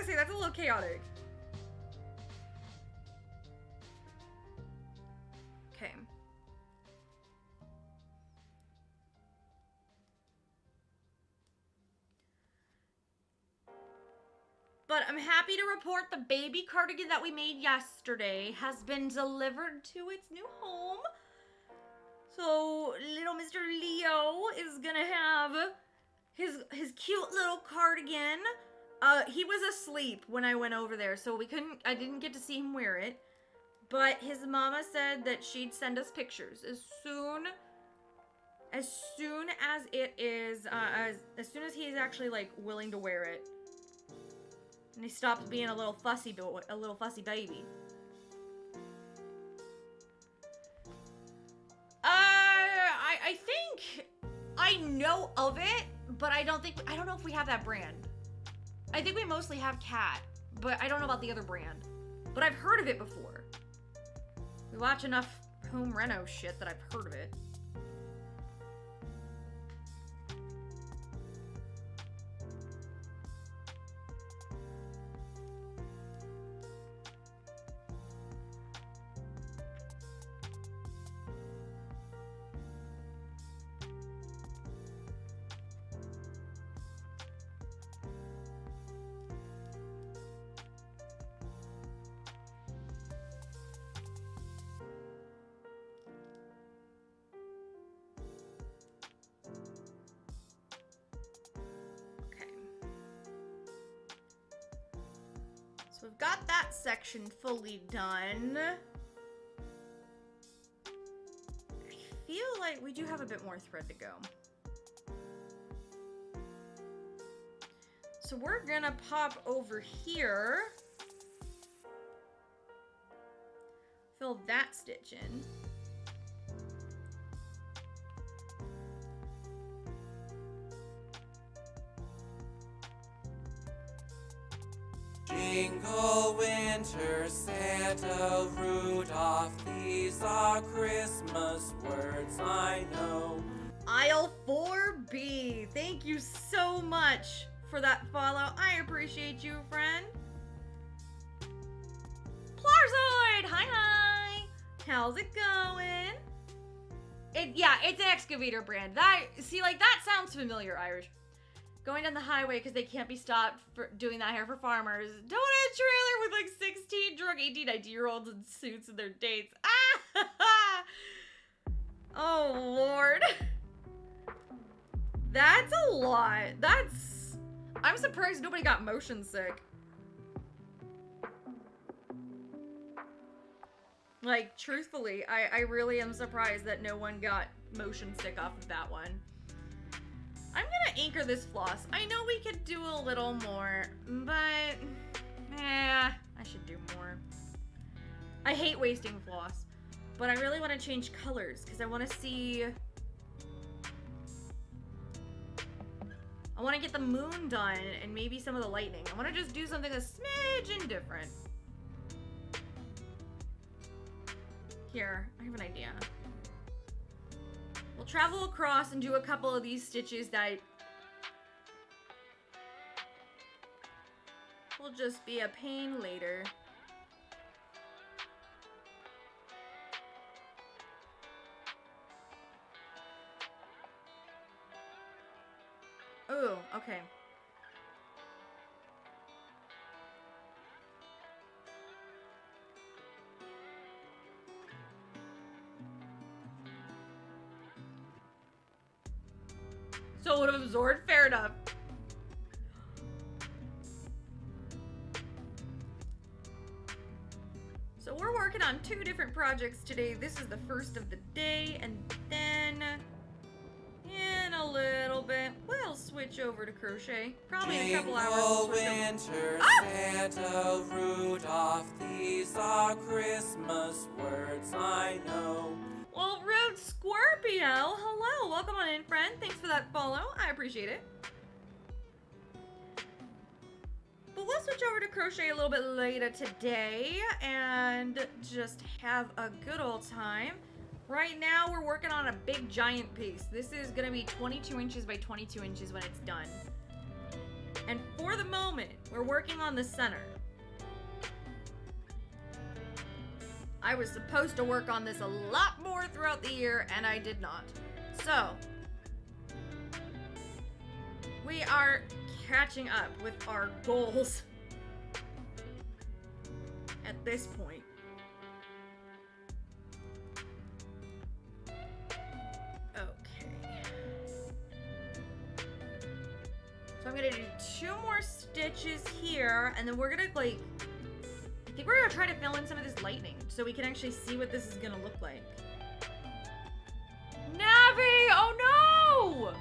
say, that's a little chaotic. Okay. But I'm happy to report the baby cardigan that we made yesterday has been delivered to its new home. So little Mr. Leo is gonna have his cute little cardigan. He was asleep when I went over there, so I didn't get to see him wear it. But his mama said that she'd send us pictures as soon as it is, as soon as he's actually like willing to wear it. And he stopped being a little fussy boy, a little fussy baby. I think I know of it, but I don't know if we have that brand. I think we mostly have Cat, but I don't know about the other brand. But I've heard of it before. We watch enough home reno shit that I've heard of it. So we've got that section fully done. I feel like we do have a bit more thread to go. So we're gonna pop over here. Fill that stitch in. Jingle winter, Santa, Rudolph, these are Christmas words I know. Aisle 4B, thank you so much for that follow. I appreciate you, friend. Plarzoid, hi. How's it going? It's an excavator brand. That sounds familiar, Irish. Going down the highway because they can't be stopped for doing that here for farmers. Don't a trailer with like 16 drunk 18, 19-year-olds in suits and their dates. Ah! Oh, Lord. That's a lot. I'm surprised nobody got motion sick. Like, truthfully, I really am surprised that no one got motion sick off of that one. I'm gonna anchor this floss. I know we could do a little more, but I should do more. I hate wasting floss, but I really want to change colors because I want to see. I want to get the moon done and maybe some of the lightning. I want to just do something a smidgen different. Here, I have an idea. We'll travel across and do a couple of these stitches that will just be a pain later. Oh, okay. So would have absorbed, fair enough. So we're working on 2 different projects today. This is the first of the day, and then in a little bit we'll switch over to crochet. Probably in a couple hours. We'll winter, Santa, Rudolph, these are Christmas words I know. Well, Rude Scorpio, hello. Welcome on in, friend. Thanks for that follow. I appreciate it. But we'll switch over to crochet a little bit later today and just have a good old time. Right now, we're working on a big giant piece. This is going to be 22 inches by 22 inches when it's done. And for the moment, moment. We're working on the center. I was supposed to work on this a lot more throughout the year, and I did not. So, we are catching up with our goals at this point. Okay. So I'm gonna do 2 more stitches here, and then we're gonna like, I think we're gonna try to fill in some of this lightning so we can actually see what this is gonna look like. Navi! Oh no!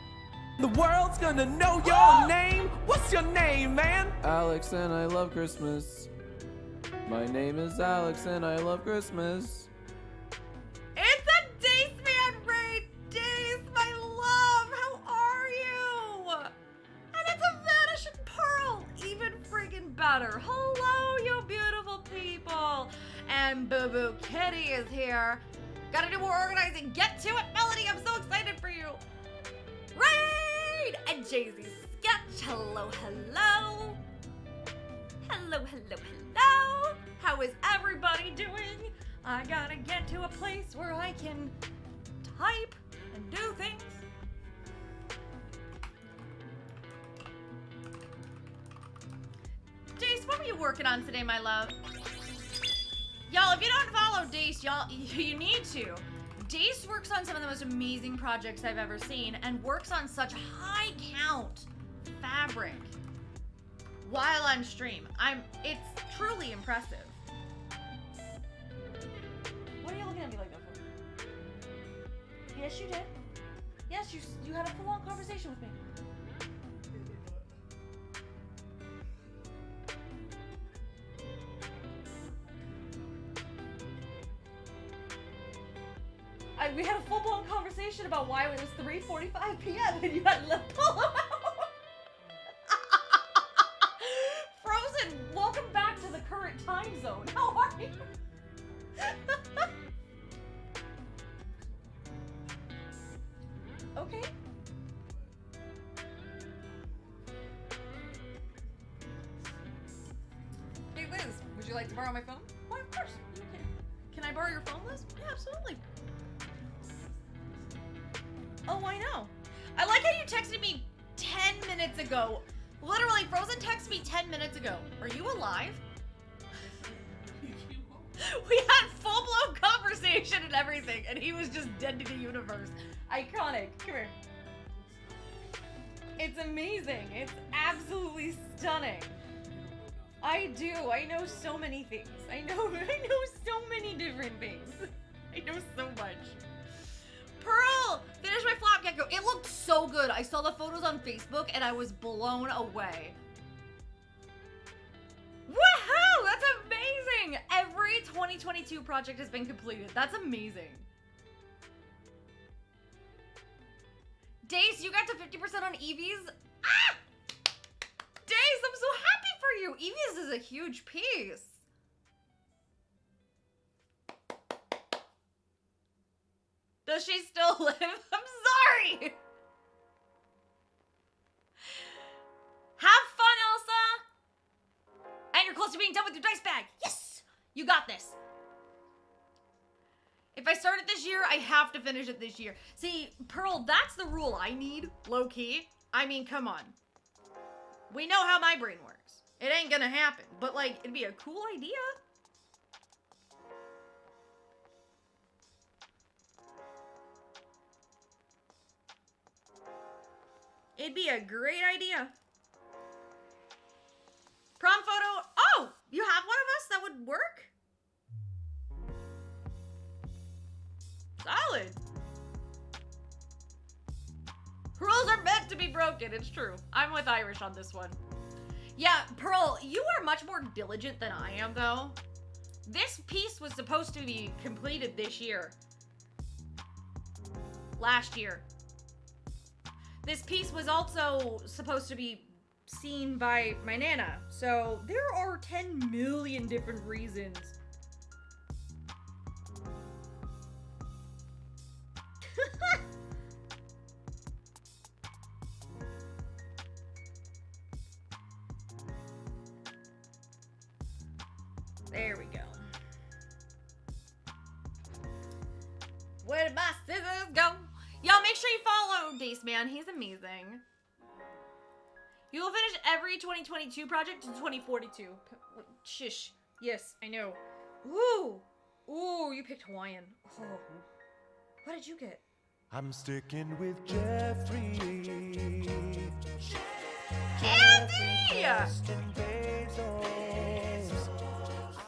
The world's gonna know your name. What's your name, man? Alex, and I love Christmas. My name is Alex, and I love Christmas. It's a Dace Man raid! Dace, my love! How are you? And it's a Vanishing Pearl! Even friggin' better. Hello, you beautiful people! And Boo Boo Kitty is here. Gotta do more organizing. Get to it, Melody! I'm so excited for you! Raid! And Jay-Z Sketch. Hello, hello! Hello, hello, hello! How is everybody doing? I gotta get to a place where I can type and do things. Dace, what were you working on today, my love? Y'all, if you don't follow Dace, y'all, you need to. Dace works on some of the most amazing projects I've ever seen and works on such high count fabric while on stream. It's truly impressive. What are you looking at me like that for? Yes, you did. Yes, you had a full-on conversation with me. We had a full-blown conversation about why it was 3:45 p.m. and you had to pull him out. Frozen, welcome back to the current time zone. How are you? Okay. Hey Liz, would you like to borrow my phone? Why, of course. You can I borrow your phone, Liz? Yeah, absolutely. Oh, I know. I like how you texted me 10 minutes ago. Literally, Frozen texted me 10 minutes ago. Are you alive? We had full-blown conversation and everything, and he was just dead to the universe. Iconic. Come here. It's amazing. It's absolutely stunning. I do. I know so many things. I know so many different things. I know so much. Pearl! Finish my flop gecko. It looked so good. I saw the photos on Facebook and I was blown away. Woohoo! That's amazing! Every 2022 project has been completed. That's amazing. Dace, you got to 50% on Eevees? Ah! Dace, I'm so happy for you. Eevees is a huge piece. Does she still live? I'm sorry! Have fun, Elsa! And you're close to being done with your dice bag. Yes! You got this. If I start it this year, I have to finish it this year. See, Pearl, that's the rule I need, low-key. I mean, come on. We know how my brain works. It ain't gonna happen, but like, it'd be a cool idea. It'd be a great idea. Prom photo. Oh, you have one of us that would work? Solid. Rules are meant to be broken. It's true. I'm with Irish on this one. Yeah, Pearl, you are much more diligent than I am, though. This piece was supposed to be completed this year. Last year. This piece was also supposed to be seen by my Nana, so there are 10 million different reasons. There we go. Where did my scissors go? Y'all make sure you follow Dace Man. He's amazing. You will finish every 2022 project in 2042. Shish. Yes, I know. Ooh. Ooh, you picked Hawaiian. Oh. What did you get? I'm sticking with Jeffrey. Andy!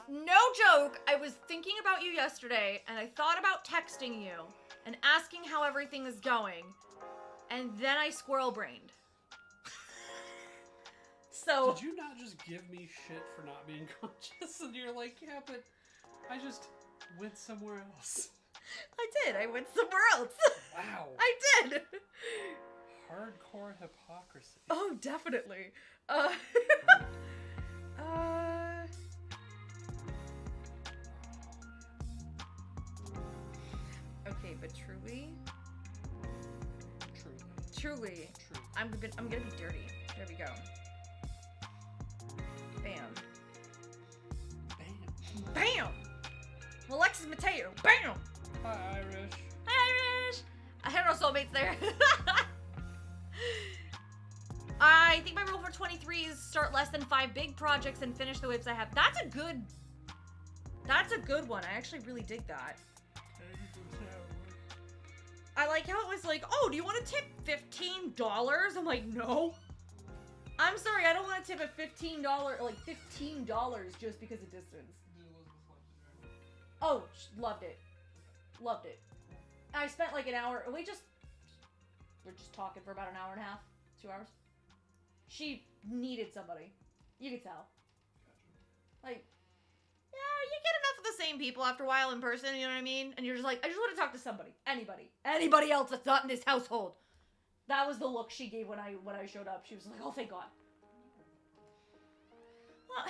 No joke, I was thinking about you yesterday, and I thought about texting you and asking how everything is going, and then I squirrel-brained. So... Did you not just give me shit for not being conscious? And you're like, yeah, but I just went somewhere else. I did, I went somewhere else. Wow. I did! Hardcore hypocrisy. Oh, definitely. Okay, but truly, Truly. I'm gonna be dirty. There we go. Bam. Bam. Bam! Alexis Mateo. Bam! Hi, Irish. Hi, Irish! I had no soulmates there. I think my rule for 23 is start less than 5 big projects and finish the whips I have. That's a good one. I actually really dig that. I like how it was like, oh, do you want to tip $15? I'm like, no. I'm sorry, I don't want to tip a $15, like $15 just because of distance. Oh, loved it. Loved it. I spent like an hour, we're just talking for about an hour and a half, 2 hours. She needed somebody. You could tell. Like, yeah, you get enough of the same people after a while in person, you know what I mean? And you're just like, I just want to talk to somebody. Anybody else that's not in this household. That was the look she gave when I showed up. She was like, oh, thank God. Well,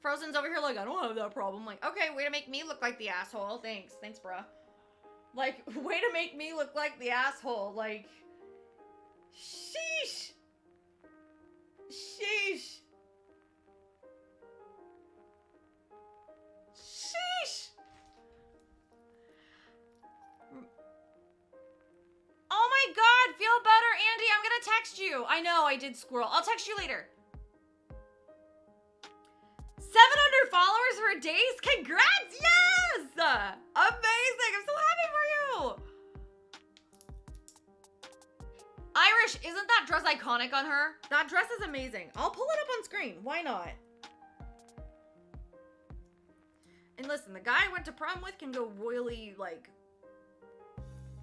Frozen's over here like, I don't have that problem. Like, okay, way to make me look like the asshole. Thanks, bruh. Like, way to make me look like the asshole. Like, sheesh. Sheesh. Sheesh. Oh my God, feel better, Andy. I'm gonna text you. I know, I did squirrel. I'll text you later. 700 followers for days? Congrats! Yes! Amazing! I'm so happy for you! Irish, isn't that dress iconic on her? That dress is amazing. I'll pull it up on screen. Why not? And listen, the guy I went to prom with can go royally, like,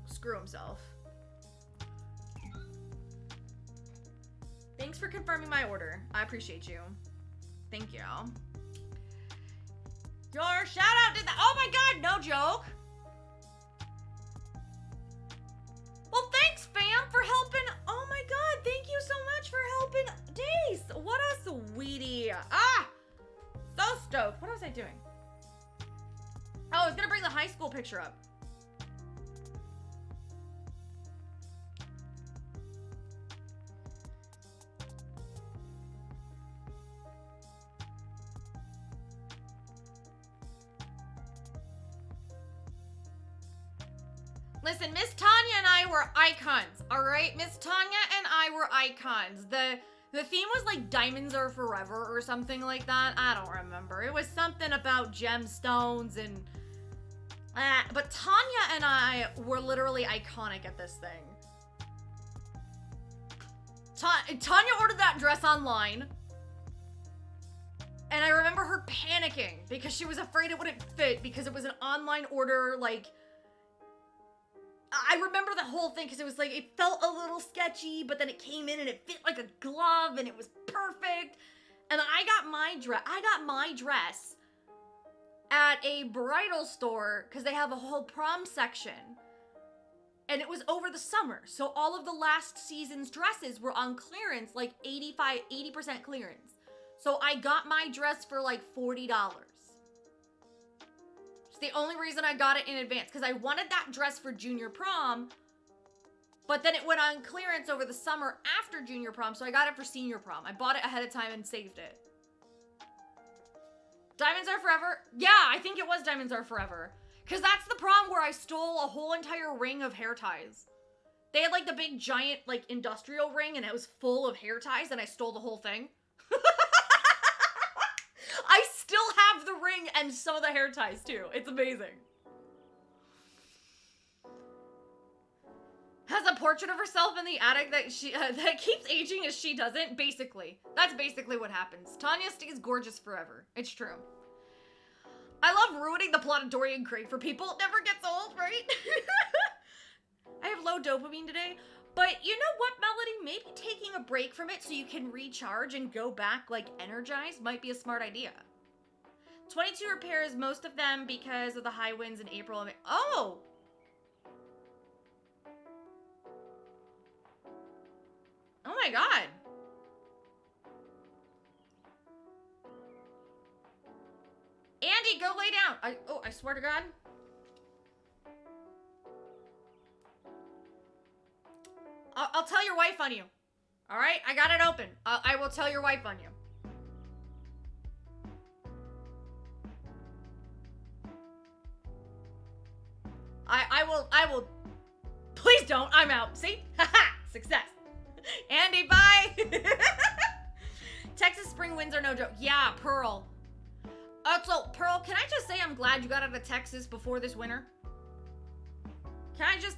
screw himself. Thanks for confirming my order. I appreciate you. Thank you. Your shout out did that. Oh my God, no joke. Well, thanks, fam, for helping. Oh my God, thank you so much for helping Dace. What a sweetie. Ah, so stoked. What was I doing? Oh, I was gonna bring the high school picture up. Listen, Miss Tanya and I were icons, all right? Miss Tanya and I were icons. The theme was like diamonds are forever or something like that. I don't remember. It was something about gemstones and... but Tanya and I were literally iconic at this thing. Tanya ordered that dress online. And I remember her panicking because she was afraid it wouldn't fit because it was an online order, like... I remember the whole thing because it was like, it felt a little sketchy, but then it came in and it fit like a glove and it was perfect. And I got my dress at a bridal store because they have a whole prom section. And it was over the summer. So all of the last season's dresses were on clearance, like 80% clearance. So I got my dress for like $40. The only reason I got it in advance because I wanted that dress for junior prom, But then it went on clearance over the summer after junior prom, so I got it for senior prom. I bought it ahead of time and saved it. Diamonds Are Forever? Yeah, I think it was Diamonds Are Forever. Because that's the prom where I stole a whole entire ring of hair ties. They had like the big giant like industrial ring and it was full of hair ties and I stole the whole thing. I still have the ring and some of the hair ties too. It's amazing. Has a portrait of herself in the attic that she that keeps aging as she doesn't. Basically, that's basically what happens. Tanya stays gorgeous forever. It's true. I love ruining the plot of Dorian Gray for people. It never gets old, right? I have low dopamine today, but you know what, Melody? Maybe taking a break from it so you can recharge and go back like energized might be a smart idea. 22 repairs, most of them because of the high winds in April. Oh. Oh my god. Andy, go lay down. I swear to God. I'll tell your wife on you. All right? I got it open. I will tell your wife on you. I will. Please don't. I'm out. See? Haha. Success. Andy, bye. Texas spring winds are no joke. Yeah, Pearl. So, Pearl, can I just say I'm glad you got out of Texas before this winter? Can I just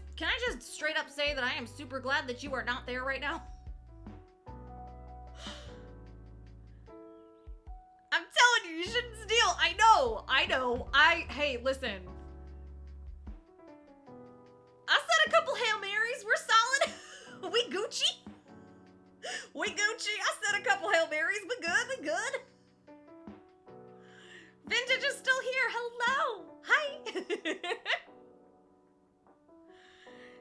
straight up say that I am super glad that you are not there right now? I'm telling you, you shouldn't steal. I know. Hey, listen. I said a couple Hail Marys. We're solid. We Gucci. We Gucci. I said a couple Hail Marys. We good. Vintage is still here. Hello. Hi.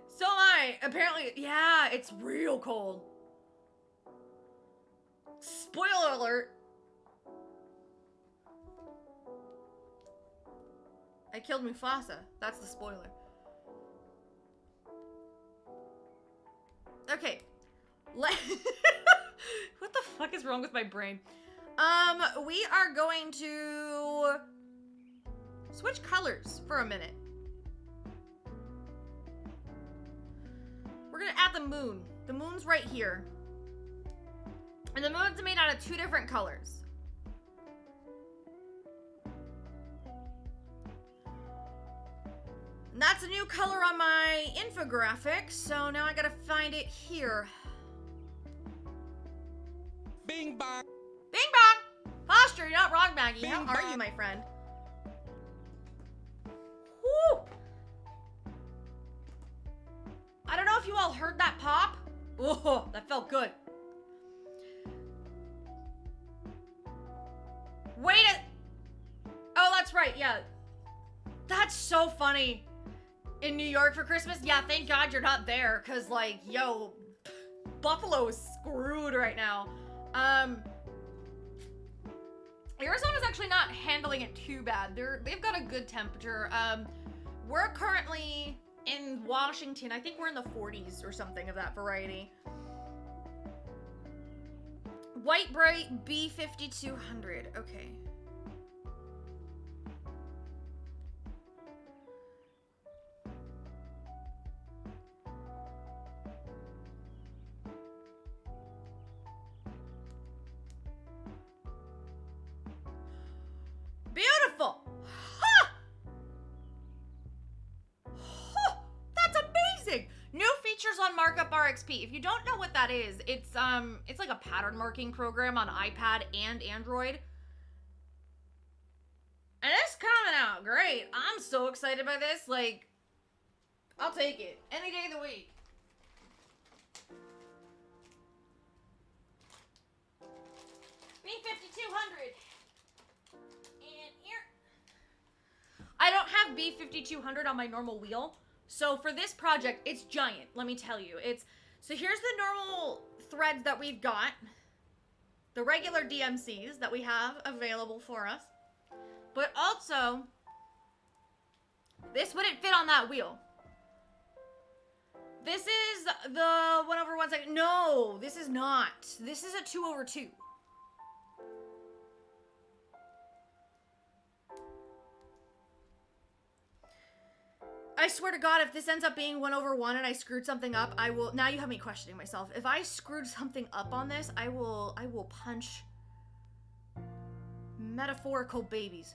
So am I. Apparently, yeah, it's real cold. Spoiler alert. I killed Mufasa. That's the spoiler. Okay. What the fuck is wrong with my brain? We are going to switch colors for a minute. We're gonna add the moon. The moon's right here. And the moon's made out of 2 different colors. And that's a new color on my infographic, so now I gotta find it here. Bing bong. Bing bong! Posture, you're not wrong, Maggie. Bing How are bong. you, my friend? Woo! I don't know if you all heard that pop. Oh, that felt good. Wait a... Oh, that's right, yeah. That's so funny. In New York for Christmas? Yeah, thank God you're not there, because, like, yo, Buffalo is screwed right now. Arizona's actually not handling it too bad. They've got a good temperature. We're currently in Washington. I think we're in the 40s or something of that variety. White Bright B5200. Okay. Beautiful! Ha! Ha! That's amazing! New features on Markup RXP. If you don't know what that is, it's like a pattern marking program on iPad and Android. And it's coming out great. I'm so excited by this. Like, I'll take it any day of the week. B5200. And here. I don't have B5200 on my normal wheel. So for this project, it's giant, let me tell you. So here's the normal threads that we've got. The regular DMCs that we have available for us. But also, this wouldn't fit on that wheel. This is the 1/1 second. No, this is not. This is a 2/2. I swear to God, if this ends up being 1/1 and I screwed something up, I will. Now you have me questioning myself. If I screwed something up on this, I will punch metaphorical babies.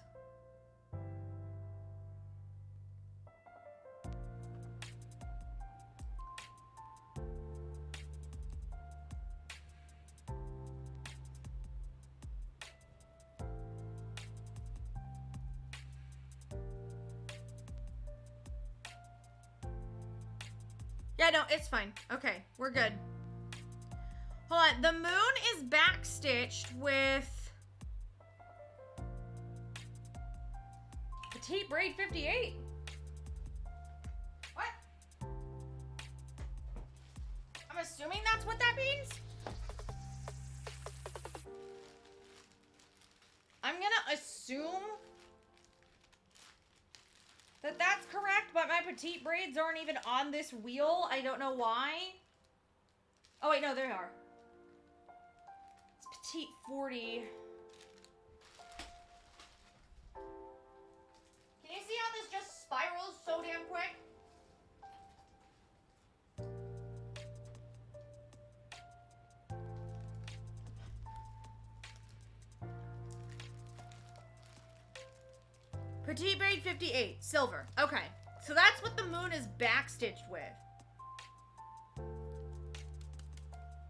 Yeah, no, it's fine. Okay, we're good. Hold on. The moon is backstitched with Petite Braid 58. What? I'm assuming that's what that means. I'm gonna assume that that's correct, but my petite braids aren't even on this wheel. I don't know why. Oh, wait, no, there they are. It's petite 40. Can you see how this just spirals so damn quick? Petite braid 58, silver. Okay, so that's what the moon is backstitched with.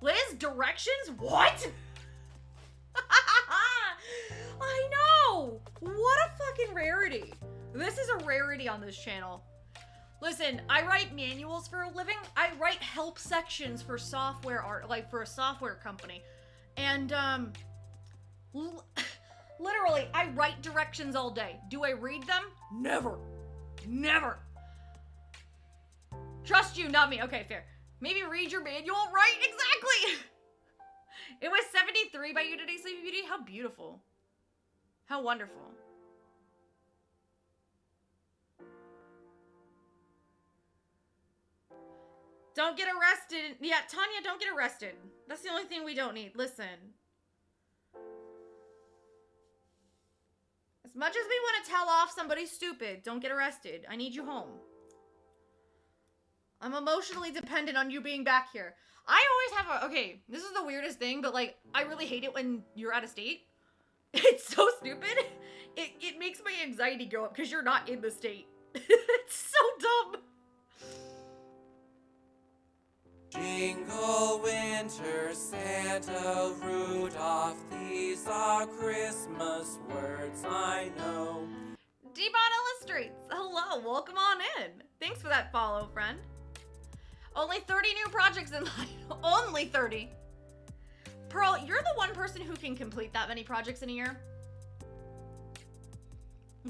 Liz, directions? What? I know! What a fucking rarity. This is a rarity on this channel. Listen, I write manuals for a living. I write help sections for software art, like for a software company. And, literally, I write directions all day. Do I read them? Never. Never. Trust you, not me. Okay, fair. Maybe read your manual. Right, exactly. It was 73 by you today, Sleepy Beauty. How beautiful. How wonderful. Don't get arrested. Yeah, Tanya, don't get arrested. That's the only thing we don't need. Listen. As much as we want to tell off somebody stupid, don't get arrested. I need you home. I'm emotionally dependent on you being back here. I always have a... Okay, this is the weirdest thing, but, like, I really hate it when you're out of state. It's so stupid. It makes my anxiety go up because you're not in the state. It's so dumb. Jingle winter, Santa, Rudolph, these are Christmas words I know. Dbot Illustrates. Hello, welcome on in. Thanks for that follow, friend. Only 30 new projects in line. Only 30. Pearl, you're the one person who can complete that many projects in a year.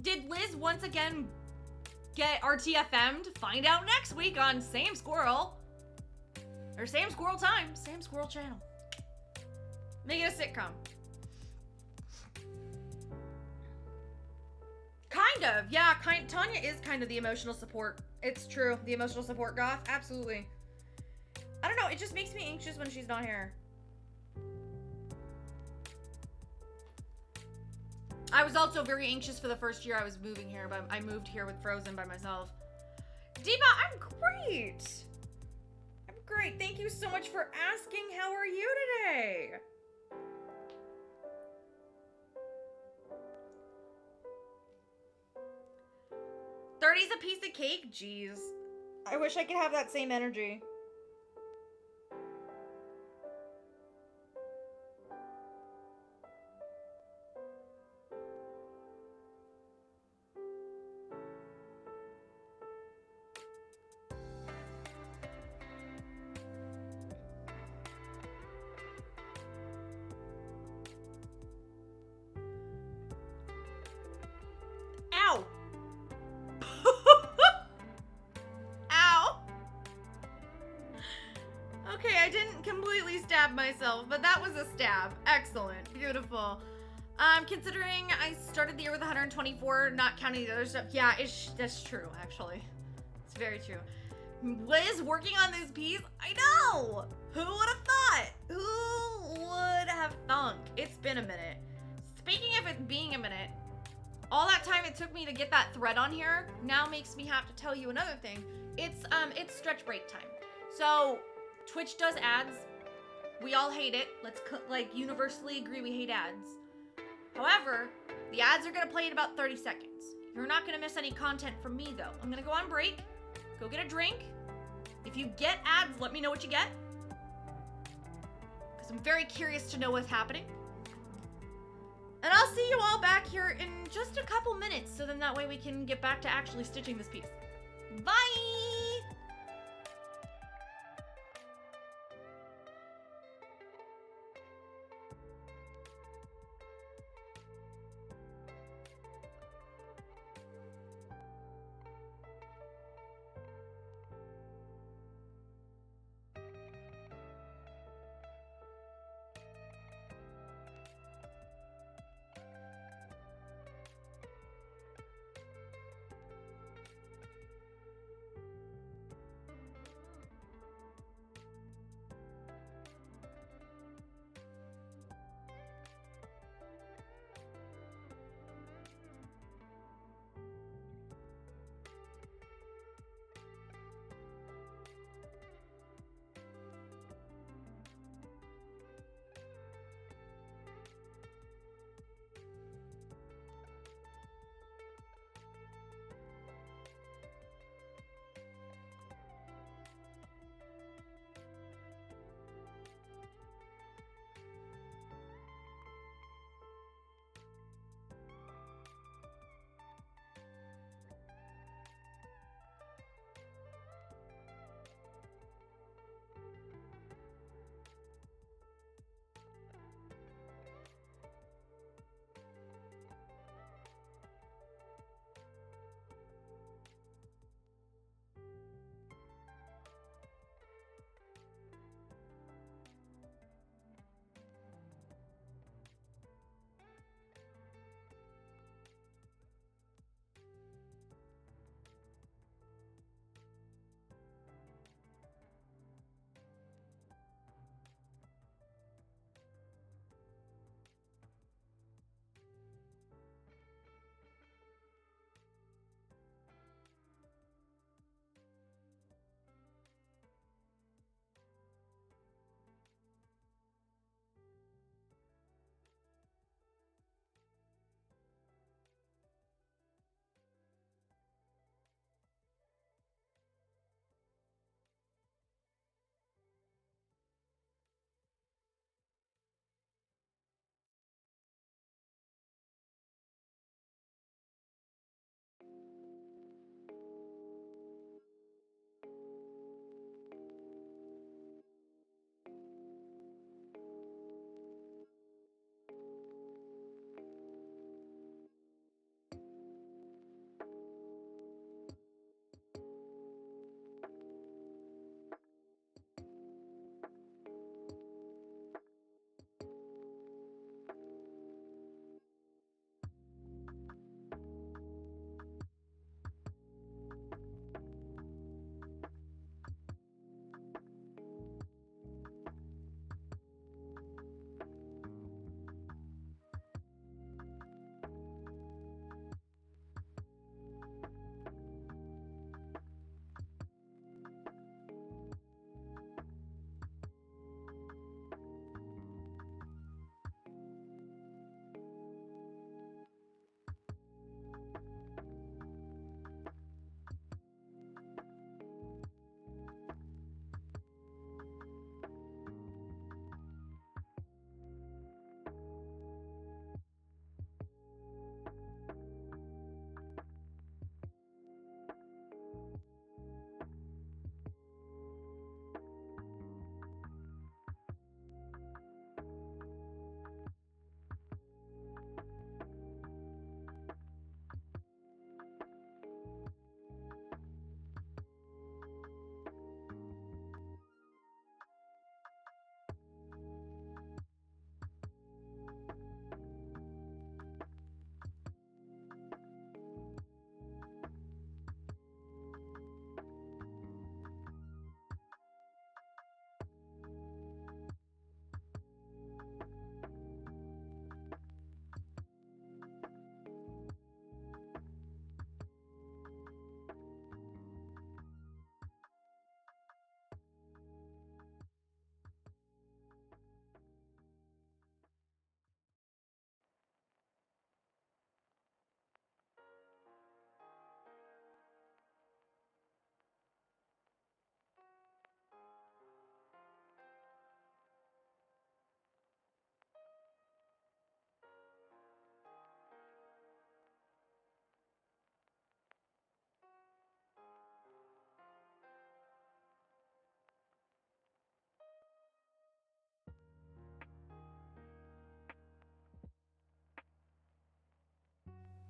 Did Liz once again get RTFM'd? Find out next week on Same Squirrel. Or Same Squirrel Time. Same Squirrel Channel. Make it a sitcom. Kind of. Yeah, Tanya is kind of the emotional support. It's true. The emotional support goth. Absolutely. I don't know. It just makes me anxious when she's not here. I was also very anxious for the first year I was moving here, but I moved here with Frozen by myself. Diva, I'm great. I'm great. Thank you so much for asking. How are you today? $30's a piece of cake? Jeez. I wish I could have that same energy. Ow! Ow! Okay, I didn't completely stab myself, but that was a stab. Excellent. Beautiful. Considering I started the year with 124, not counting the other stuff. Yeah, that's true, actually. It's very true. Liz working on this piece? I know! Who would have thought? Who would have thunk? It's been a minute. Speaking of it being a minute, all that time it took me to get that thread on here now makes me have to tell you another thing. It's stretch break time. So Twitch does ads. We all hate it. Let's like universally agree we hate ads. However, the ads are gonna play in about 30 seconds. You're not gonna miss any content from me though. I'm gonna go on break, go get a drink. If you get ads, let me know what you get. Because I'm very curious to know what's happening. And I'll see you all back here in just a couple minutes, so then that way we can get back to actually stitching this piece. Bye!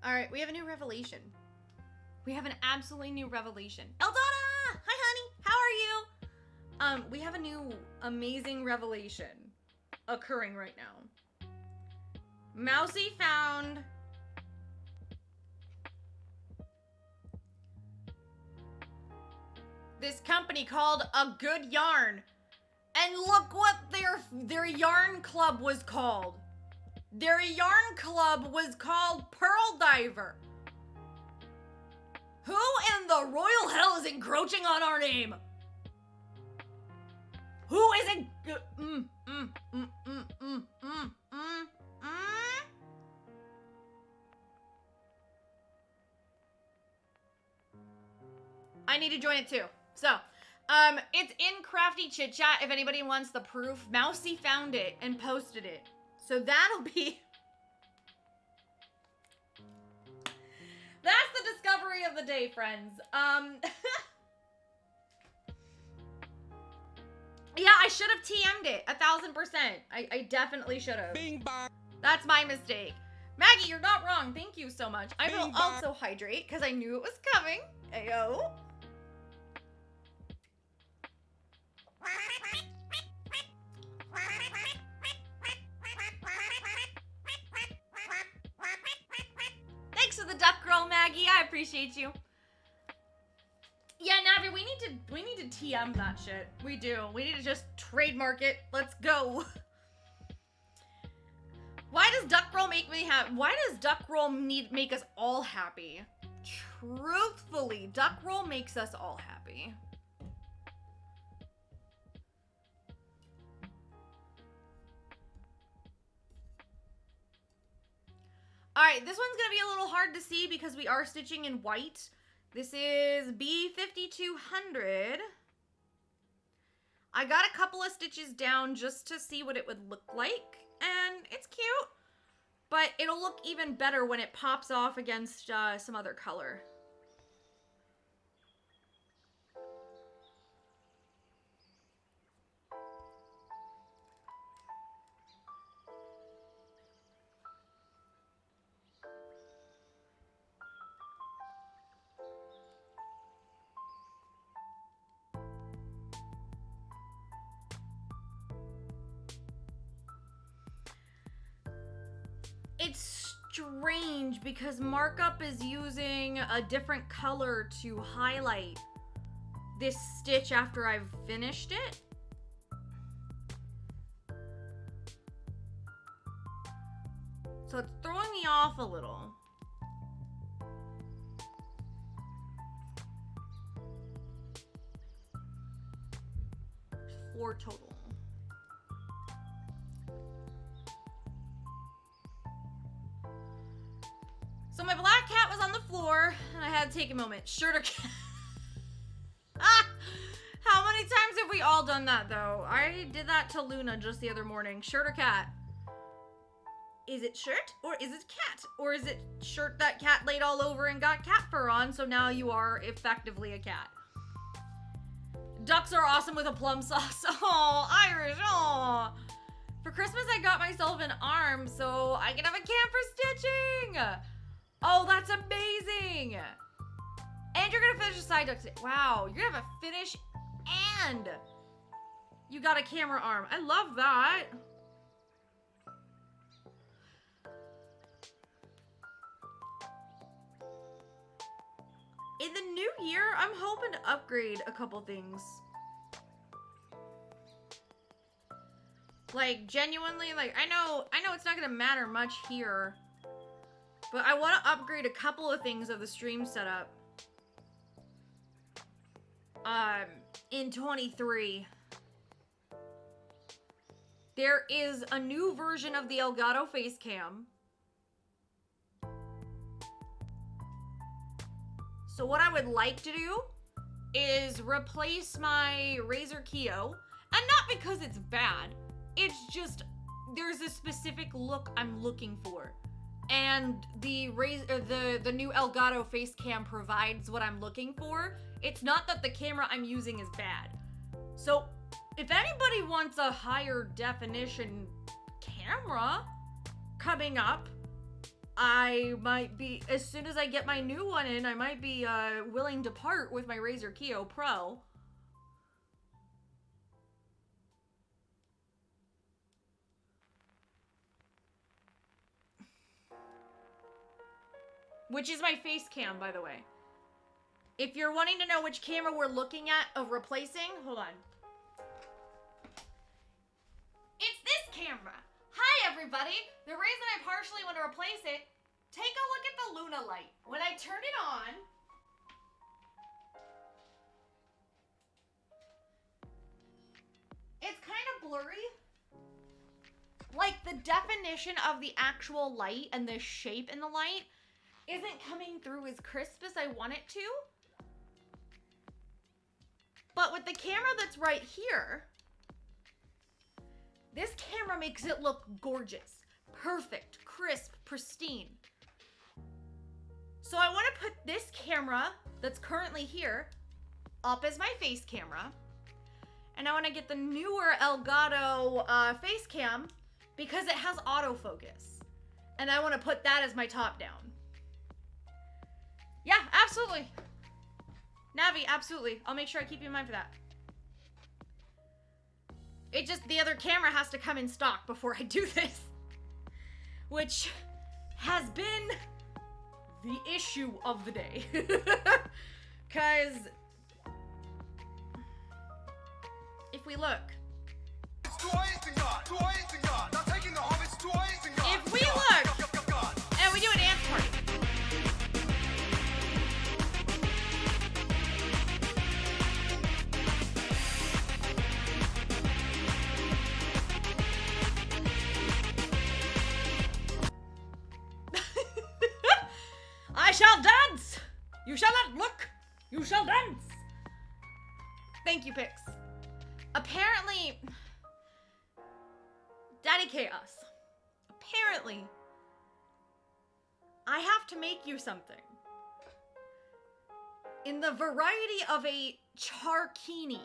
All right, we have a new revelation. We have an absolutely new revelation. Eldana! Hi, honey. How are you? We have a new amazing revelation occurring right now. Mousy found this company called A Good Yarn. And look what their yarn club was called. Their yarn club was called Pearl Diver. Who in the royal hell is encroaching on our name? Who is it? I need to join it too. So, it's in Crafty Chit Chat if anybody wants the proof. Mousy found it and posted it. So that'll be... That's the discovery of the day, friends. Yeah, I should have TM'd it, 1000%. I definitely should have. Bing bong. That's my mistake. Maggie, you're not wrong. Thank you so much. I will also hydrate because I knew it was coming. Ayo. Thanks for the duck roll, Maggie. I appreciate you. Yeah, Navi, we need to TM that shit. We do. We need to just trademark it. Let's go. Why does duck roll make me happy? Why does duck roll make us all happy? Truthfully, duck roll makes us all happy. Alright, this one's gonna be a little hard to see because we are stitching in white. This is B5200. I got a couple of stitches down just to see what it would look like, and it's cute, but it'll look even better when it pops off against some other color. It's strange because Markup is using a different color to highlight this stitch after I've finished it. So it's throwing me off a little. There's 4 total. So my black cat was on the floor, and I had to take a moment. Shirt or cat? Ah! How many times have we all done that, though? I did that to Luna just the other morning. Shirt or cat? Is it shirt, or is it cat? Or is it shirt that cat laid all over and got cat fur on, so now you are effectively a cat? Ducks are awesome with a plum sauce. Oh, Irish, oh. For Christmas, I got myself an arm, so I can have a cam for stitching. Oh, that's amazing! And you're gonna finish a side duck stitch. Wow, you're gonna have a finish and you got a camera arm. I love that. In the new year, I'm hoping to upgrade a couple things. Like, genuinely, like, I know it's not gonna matter much here. But I want to upgrade a couple of things of the stream setup. In 23. There is a new version of the Elgato face cam. So what I would like to do is replace my Razer Kiyo. And not because it's bad. It's just, there's a specific look I'm looking for. And the new Elgato face cam provides what I'm looking for. It's not that the camera I'm using is bad. So if anybody wants a higher definition camera coming up, I might be, as soon as I get my new one in, I might be willing to part with my Razer Kiyo Pro. Which is my face cam, by the way. If you're wanting to know which camera we're looking at of replacing, hold on. It's this camera. Hi, everybody. The reason I partially want to replace it, take a look at the Luna light. When I turn it on, it's kind of blurry. Like, the definition of the actual light and the shape in the light isn't coming through as crisp as I want it to. But with the camera that's right here, this camera makes it look gorgeous, perfect, crisp, pristine. So I want to put this camera that's currently here up as my face camera. And I want to get the newer Elgato face cam because it has autofocus. And I want to put that as my top down. Yeah, absolutely. Navi, absolutely. I'll make sure I keep you in mind for that. It just, the other camera has to come in stock before I do this. Which has been the issue of the day. Because if we look. If we look, and we do a dance party. I shall dance! You shall not look! You shall dance! Thank you, Pix. Apparently, Daddy Chaos, apparently, I have to make you something. In the variety of a charkini.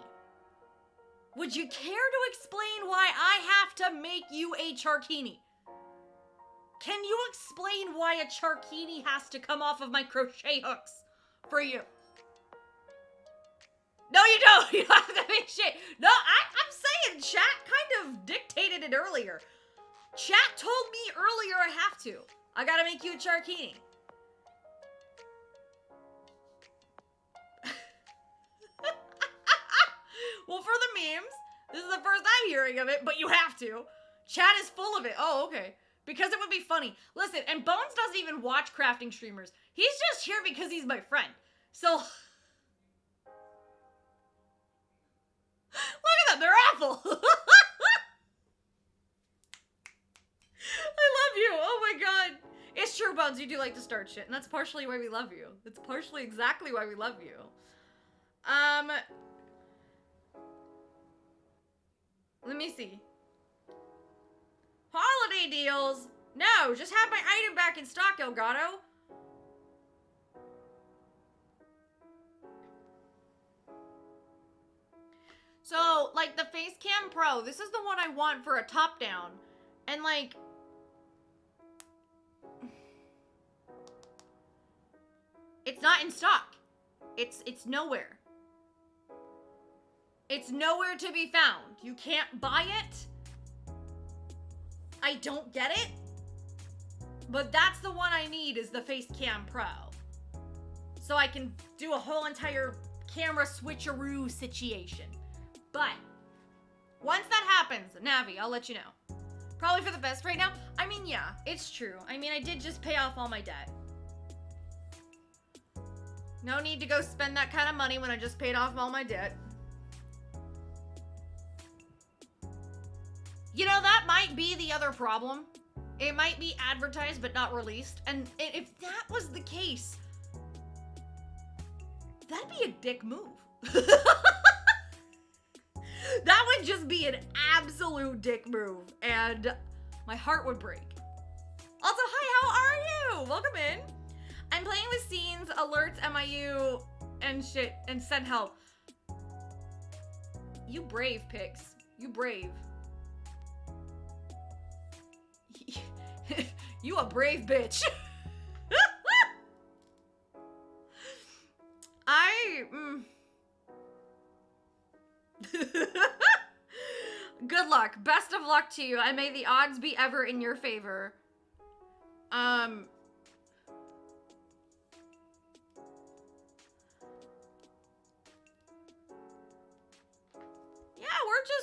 Would you care to explain why I have to make you a charkini? Can you explain why a charkini has to come off of my crochet hooks for you? No, you don't. You don't have to make shit. No, I'm saying chat kind of dictated it earlier. Chat told me earlier I have to. I gotta make you a charkini. Well, for the memes, this is the first I'm hearing of it, but you have to. Chat is full of it. Oh, okay. Because it would be funny. Listen, and Bones doesn't even watch crafting streamers. He's just here because he's my friend. So, look at them, they're awful. I love you, oh my god. It's true, Bones, you do like to start shit, and that's partially why we love you. That's partially exactly why we love you. Let me see. Holiday deals? No, just have my item back in stock, Elgato. So, like, the Facecam Pro, this is the one I want for a top-down. And, like, it's not in stock. It's nowhere. It's nowhere to be found. You can't buy it. I don't get it. But that's the one I need, is the Facecam Pro. So I can do a whole entire camera switcheroo situation. But once that happens, Navi, I'll let you know. Probably for the best right now. I mean, yeah, it's true. I mean, I did just pay off all my debt. No need to go spend that kind of money when I just paid off all my debt. You know, that might be the other problem. It might be advertised but not released. And if that was the case, that'd be a dick move. That would just be an absolute dick move. And my heart would break. Also, hi, how are you? Welcome in. I'm playing with scenes, alerts, MIU, and shit, and send help. You brave, Pix. You brave. You a brave bitch. Good luck. Best of luck to you. And may the odds be ever in your favor. Yeah,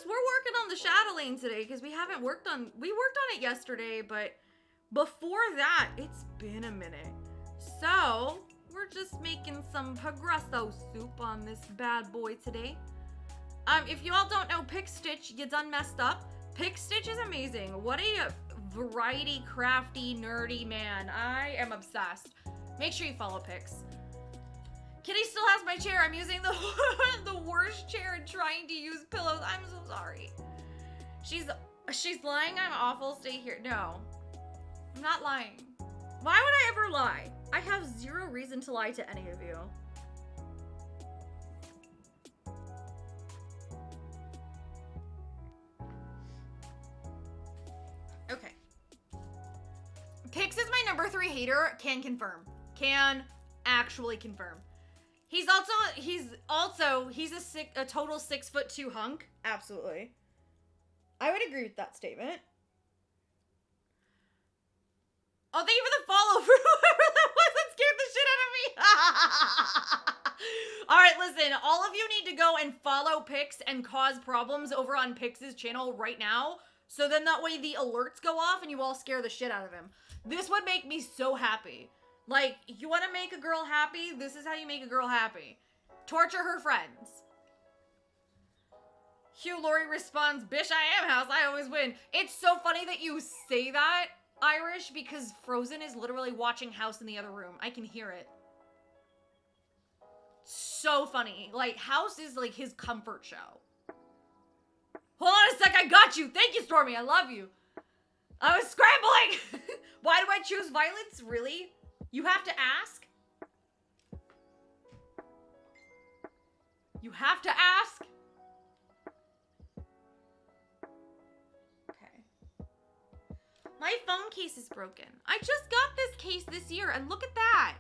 we're working on the shadow lane today because we worked on it yesterday, but before that, it's been a minute. So, we're just making some Progresso soup on this bad boy today. If you all don't know Pickstitch, you done messed up. Pickstitch is amazing. What a variety, crafty, nerdy man. I am obsessed. Make sure you follow Pix. Kitty still has my chair. I'm using the the worst chair and trying to use pillows. I'm so sorry. She's lying. I'm awful. Stay here. No, I'm not lying. Why would I ever lie? I have zero reason to lie to any of you. Okay. Pix is my number 3 hater. Can confirm. Can actually confirm. He's a total 6'2" hunk. Absolutely. I would agree with that statement. Oh, thank you for the follow for whoever that was that scared the shit out of me. All right, listen. All of you need to go and follow Pix and cause problems over on Pix's channel right now. So then that way the alerts go off and you all scare the shit out of him. This would make me so happy. Like, you want to make a girl happy? This is how you make a girl happy. Torture her friends. Hugh Laurie responds, "Bish, I am house. I always win." It's so funny that you say that, Irish, because Frozen is literally watching House in the other room. I can hear it. So funny. Like, House is like his comfort show. Hold on a sec, I got you. Thank you, Stormy. I love you. I was scrambling. Why do I choose violence? Really? You have to ask? You have to ask? Okay. My phone case is broken. I just got this case this year, and look at that.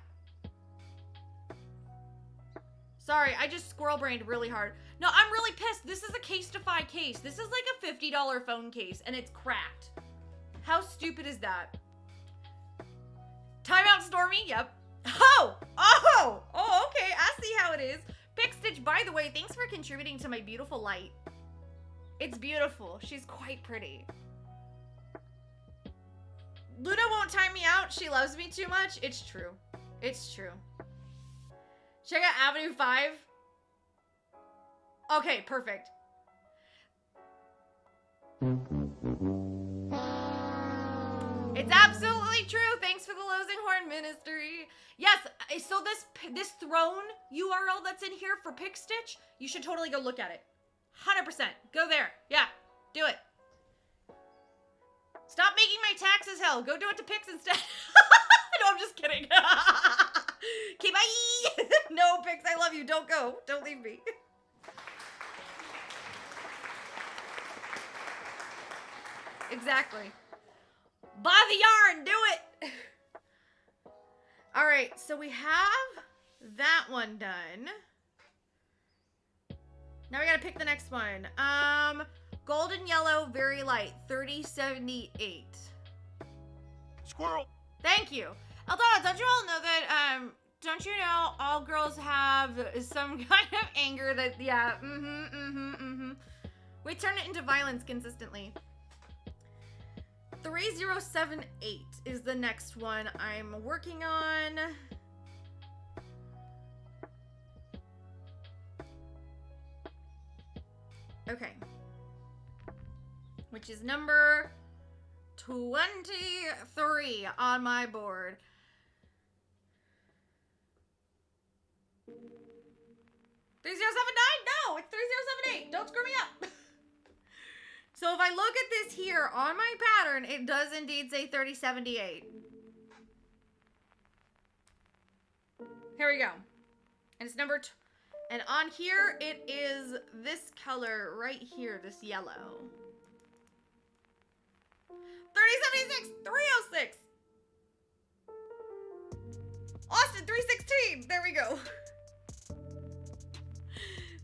Sorry, I just squirrel-brained really hard. No, I'm really pissed. This is a Casetify case. This is like a $50 phone case, and it's cracked. How stupid is that? Timeout, Stormy? Yep. Oh, okay. I see how it is. Pickstitch, by the way, thanks for contributing to my beautiful light. It's beautiful. She's quite pretty. Luna won't time me out. She loves me too much. It's true. It's true. Check out Avenue 5. Okay, perfect. It's absolutely true. Thanks for the Losinghorn Ministry. Yes, so this throne URL that's in here for Pickstitch, you should totally go look at it. 100%. Go there. Yeah, do it. Stop making my taxes hell. Go do it to Pix instead. No, I'm just kidding. Okay, bye. No, Pix, I love you. Don't go. Don't leave me. Exactly. Buy the yarn. Do it. All right, so we have that one done. Now we gotta pick the next one. Golden yellow, very light, 3078. Squirrel. Thank you. Aldana, don't you all know that, don't you know all girls have some kind of anger that, yeah, we turn it into violence consistently. 3078 is the next one I'm working on. Okay. Which is number 23 on my board. $3079? No, it's 3078. Don't screw me up. So if I look at this here on my pattern, it does indeed say 3078. Here we go. And it's number and on here, it is this color right here, this yellow. 3076, 306. Austin 316. There we go.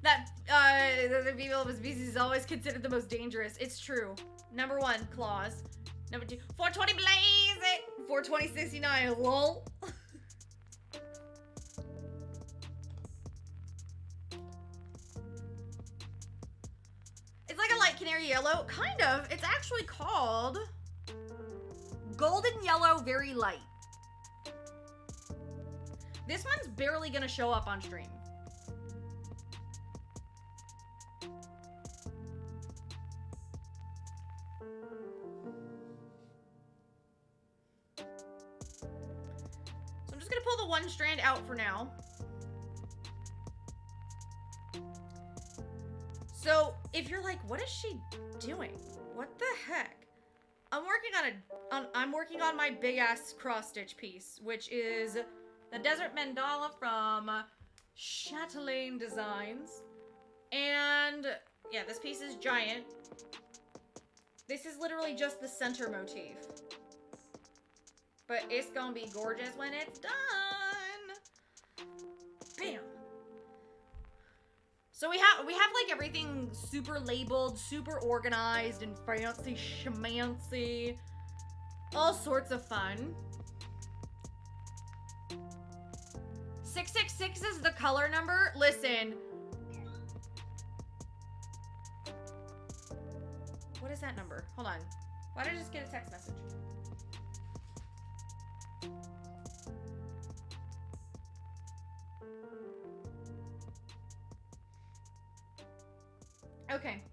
That the female of a species is always considered the most dangerous. It's true. Number 1, claws. Number 2, 420 blaze it. 42069. Lol. It's like a light canary yellow. Kind of. It's actually called golden yellow very light. This one's barely gonna show up on stream. So I'm just gonna pull the one strand out for now. So if you're like, what is she doing? What the heck? I'm working on my big ass cross stitch piece, which is the Desert Mandala from Chatelaine Designs. And yeah, this piece is giant. This is literally just the center motif. But it's gonna be gorgeous when it's done. Bam. So we have like everything super labeled, super organized, and fancy schmancy. All sorts of fun. 666 is the color number. Listen. What is that number? Hold on. Why did I just get a text message? Okay.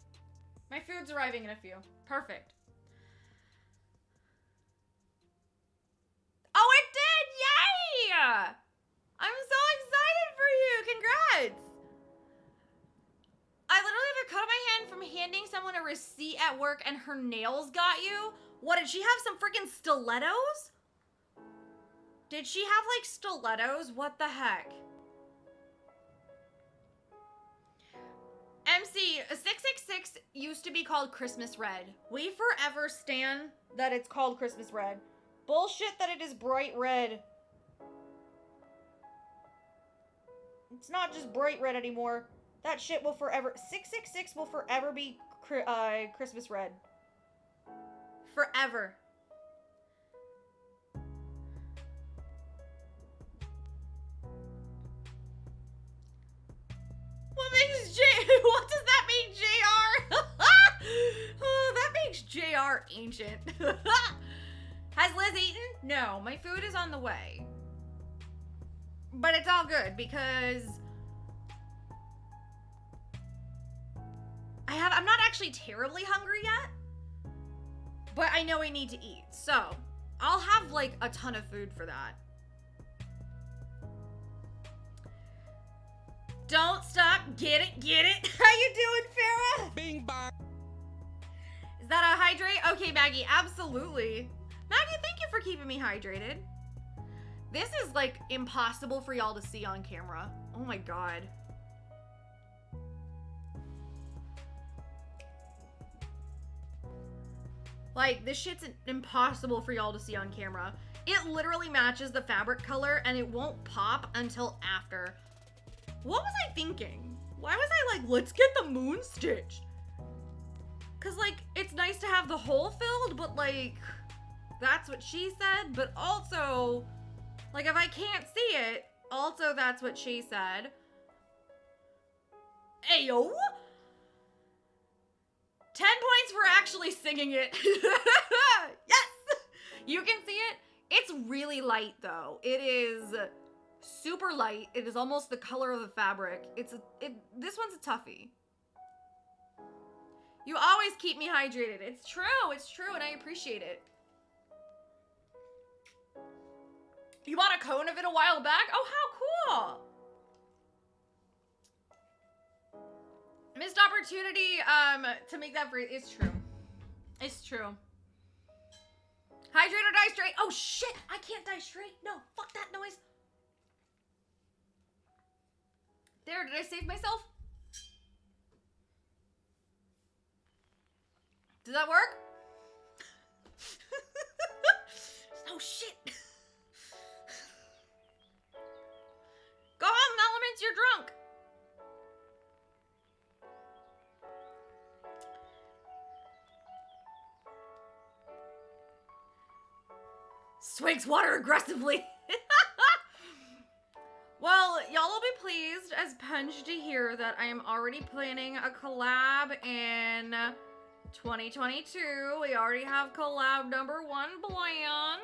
My food's arriving in a few. Perfect. Oh, it did! Yay! I'm so excited for you. Congrats! I literally have a cut on my hand from handing someone a receipt at work and her nails got you. What, did she have some freaking stilettos? Did she have like stilettos? What the heck? MC, 666 used to be called Christmas Red. We forever stand that it's called Christmas Red. Bullshit that it is bright red. It's not just bright red anymore. That shit will forever... 666 will forever be Christmas Red. Forever. What does that mean, JR? Oh, that makes JR ancient. Has Liz eaten? No, my food is on the way. But it's all good because I'm not actually terribly hungry yet, but I know I need to eat. So I'll have like a ton of food for that. Don't stop. Get it, get it. How you doing, Farrah? Bing bong. Is that a hydrate? Okay, Maggie, absolutely. Maggie, thank you for keeping me hydrated. This is like impossible for y'all to see on camera. Oh my god. Like, this shit's impossible for y'all to see on camera. It literally matches the fabric color and it won't pop until after. What was I thinking? Why was I like, let's get the moon stitch? Cause like, it's nice to have the hole filled, but like, that's what she said. But also, like if I can't see it, also that's what she said. Ayo! 10 points for actually singing it. Yes! You can see it. It's really light though. It is super light. It is almost the color of the fabric. This one's a toughie. You always keep me hydrated. It's true, and I appreciate it. You bought a cone of it a while back? Oh, how cool! Missed opportunity to make that free. It's true. It's true. Hydrate or die straight. Oh shit! I can't die straight. No, fuck that noise. There, did I save myself? Does that work? Oh shit. you're drunk. Swigs water aggressively. Well, y'all will be pleased as punch to hear that I am already planning a collab in 2022. We already have collab number 1 planned.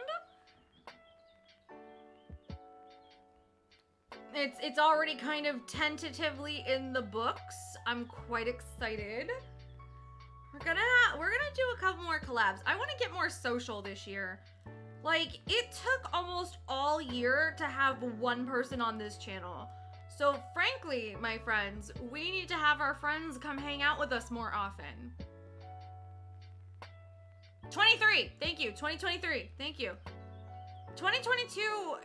It's already kind of tentatively in the books. I'm quite excited. We're gonna do a couple more collabs. I want to get more social this year. Like, it took almost all year to have one person on this channel. So, frankly, my friends, we need to have our friends come hang out with us more often. 23! Thank you. 2023. Thank you. 2022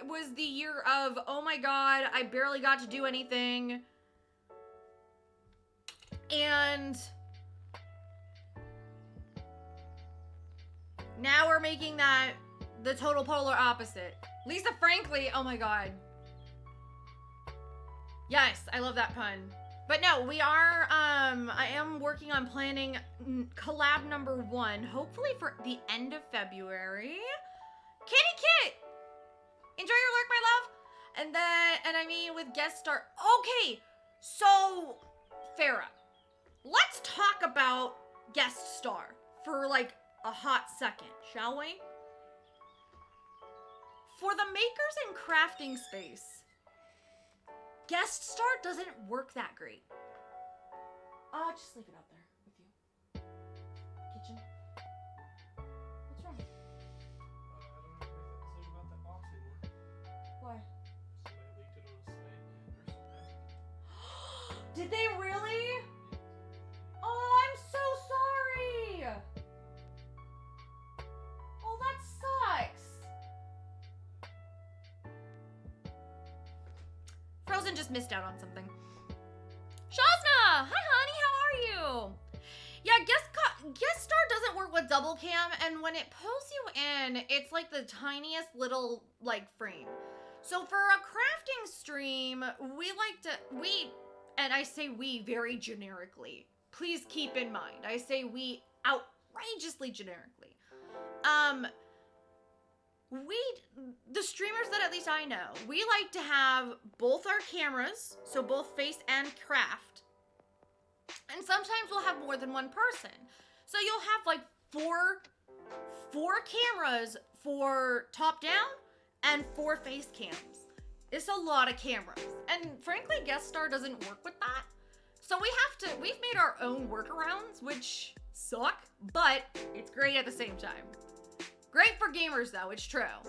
was the year of, oh my god, I barely got to do anything. And now we're making that the total polar opposite. Lisa Frankly, oh my god. Yes, I love that pun. But no, we are, I am working on planning collab number 1, hopefully for the end of February. Kitty Kit! Enjoy your lurk, my love! And then, and I mean with guest star, okay, so, Farah, let's talk about guest star for like a hot second, shall we? For the makers and crafting space, guest star doesn't work that great. Just leave it out there with you. Kitchen. What's wrong? I don't have to make that decision about that box anymore. Why? Somebody leaked it on a site or something. Did they really? Oh, I'm so sorry. Oh, that sucks. Frozen just missed out on something. Shazna! Hi, honey, how are you? Yeah, guest star doesn't work with double cam, and when it pulls you in, it's like the tiniest little, like, frame. So for a crafting stream, and I say we very generically. Please keep in mind, I say we outrageously generically. The streamers that at least I know, we like to have both our cameras, so both face and craft. And sometimes we'll have more than one person. So you'll have like four cameras for top down and 4 face cams. It's a lot of cameras. And frankly, guest star doesn't work with that. So we've made our own workarounds, which suck, but it's great at the same time. Great for gamers though, it's true.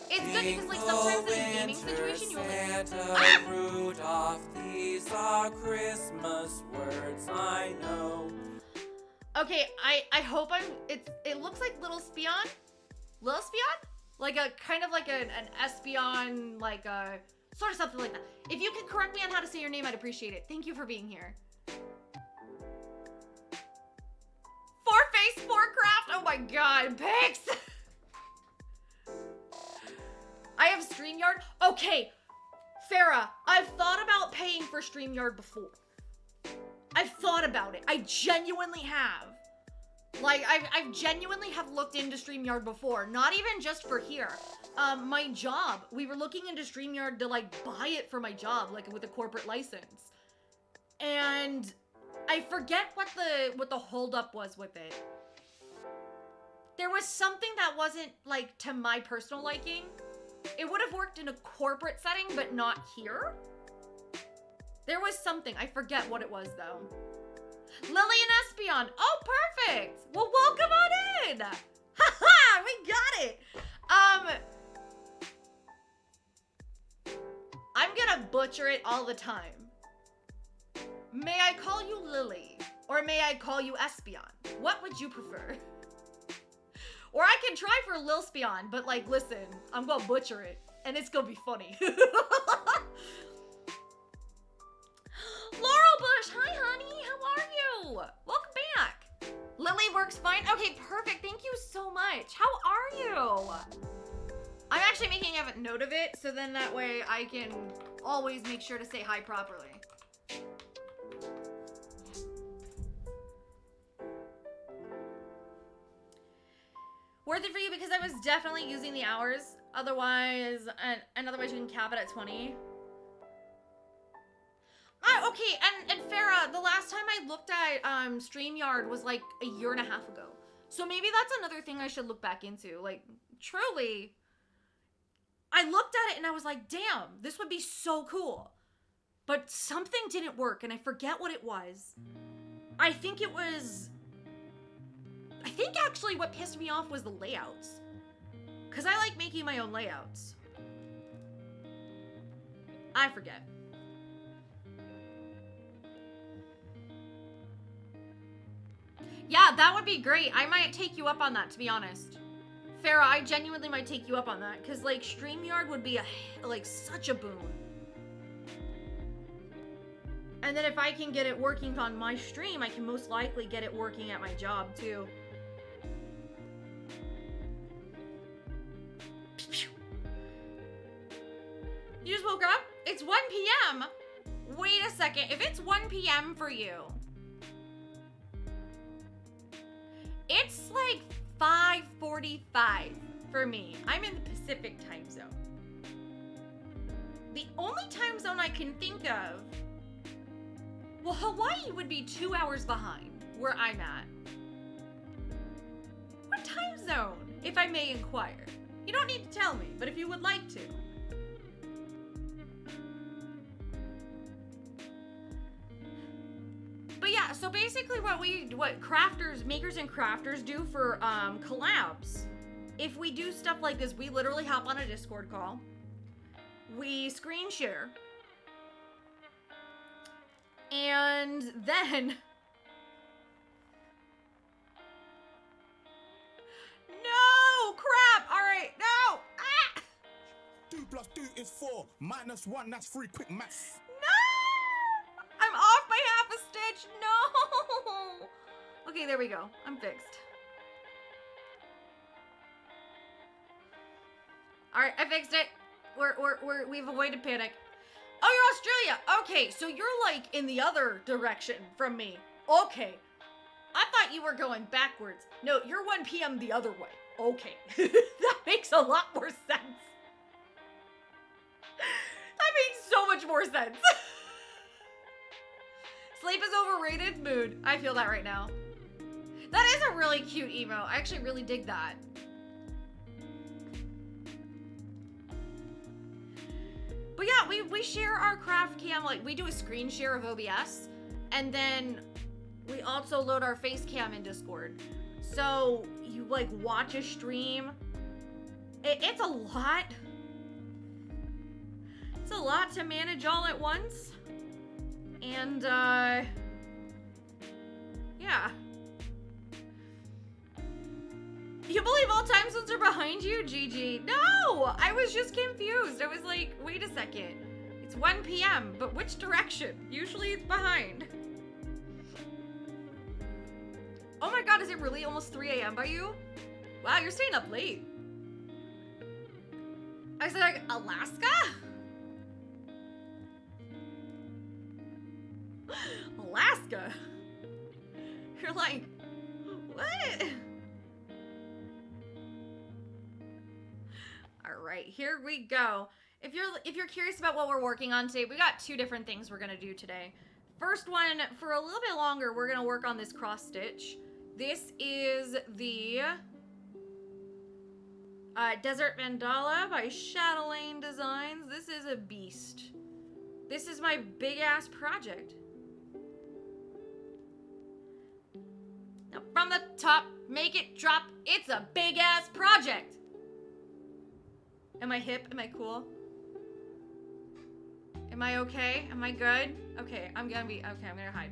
It's good because like sometimes in a gaming situation you only Rudolph, these are Christmas words I know. Okay, I hope it looks like Little Spion? Little Spion? Like a kind of like an Espion, like a sort of something like that. If you could correct me on how to say your name, I'd appreciate it. Thank you for being here. 4 face, 4 craft. Oh my god, pics. I have StreamYard. Okay, Farah, I've thought about paying for StreamYard before. I've thought about it. I genuinely have. Like, I've genuinely have looked into StreamYard before. Not even just for here. My job, we were looking into StreamYard to, like, buy it for my job, like, with a corporate license. And I forget what the holdup was with it. There was something that wasn't, like, to my personal liking. It would have worked in a corporate setting, but not here. There was something. I forget what it was, though. Lillian Espion. Oh, perfect. Well, welcome on in. Haha, we got it. I'm gonna butcher it all the time. May I call you Lily? Or may I call you Espion? What would you prefer? Or I can try for Lil Spion, but like, listen, I'm gonna butcher it, and it's gonna be funny. Laurel Bush, hi honey, how are you? Welcome back. Lily works fine. Okay, perfect, thank you so much. How are you? I'm actually making a note of it, so then that way I can always make sure to say hi properly. Worth it for you because I was definitely using the hours. Otherwise, and otherwise you can cap it at 20. Okay, and Farah, the last time I looked at StreamYard was like a year and a half ago. So maybe that's another thing I should look back into. Like, truly, I looked at it and I was like, damn, this would be so cool. But something didn't work and I forget what it was. I think actually what pissed me off was the layouts. Because I like making my own layouts. I forget. Yeah, that would be great. I might take you up on that, to be honest. Farah, I genuinely might take you up on that. Because, like, StreamYard would be, such a boon. And then if I can get it working on my stream, I can most likely get it working at my job, too. You just woke up? It's 1 p.m. Wait a second. If it's 1 p.m. for you, it's like 5:45 for me. I'm in the Pacific time zone. The only time zone I can think of, well, Hawaii would be 2 hours behind where I'm at. What time zone, if I may inquire? You don't need to tell me, but if you would like to. But yeah, so basically what makers and crafters do for collabs, if we do stuff like this, we literally hop on a Discord call, we screen share, and then no crap. All right, no. 2 + 2 is 4. -1, that's 3. Quick maths. No! I'm off by half a stitch. No! Okay, there we go. I'm fixed. All right, I fixed it. We've avoided panic. Oh, you're Australia. Okay, so you're like in the other direction from me. Okay. I thought you were going backwards. No, you're 1 p.m. the other way. Okay. That makes a lot more sense. That makes so much more sense. Sleep is overrated. Mood. I feel that right now. That is a really cute emo. I actually really dig that. But yeah, we share our craft cam, like we do a screen share of OBS, and then we also load our face cam in Discord. So you like watch a stream. It's a lot. It's a lot to manage all at once. And yeah. You believe all time zones are behind you? GG. No! I was just confused. I was like, wait a second. It's 1 p.m., but which direction? Usually it's behind. Oh my god, is it really almost 3 a.m. by you? Wow, you're staying up late. I said, like, Alaska? Alaska? You're like, what? All right, here we go. If you're curious about what we're working on today, we got 2 different things we're gonna do today. First one, for a little bit longer, we're gonna work on this cross stitch. This is the Desert Mandala by Chatelaine Designs. This is a beast. This is my big ass project. Now from the top, make it drop. It's a big ass project. Am I hip? Am I cool? Am I okay? Am I good? Okay, I'm gonna hide.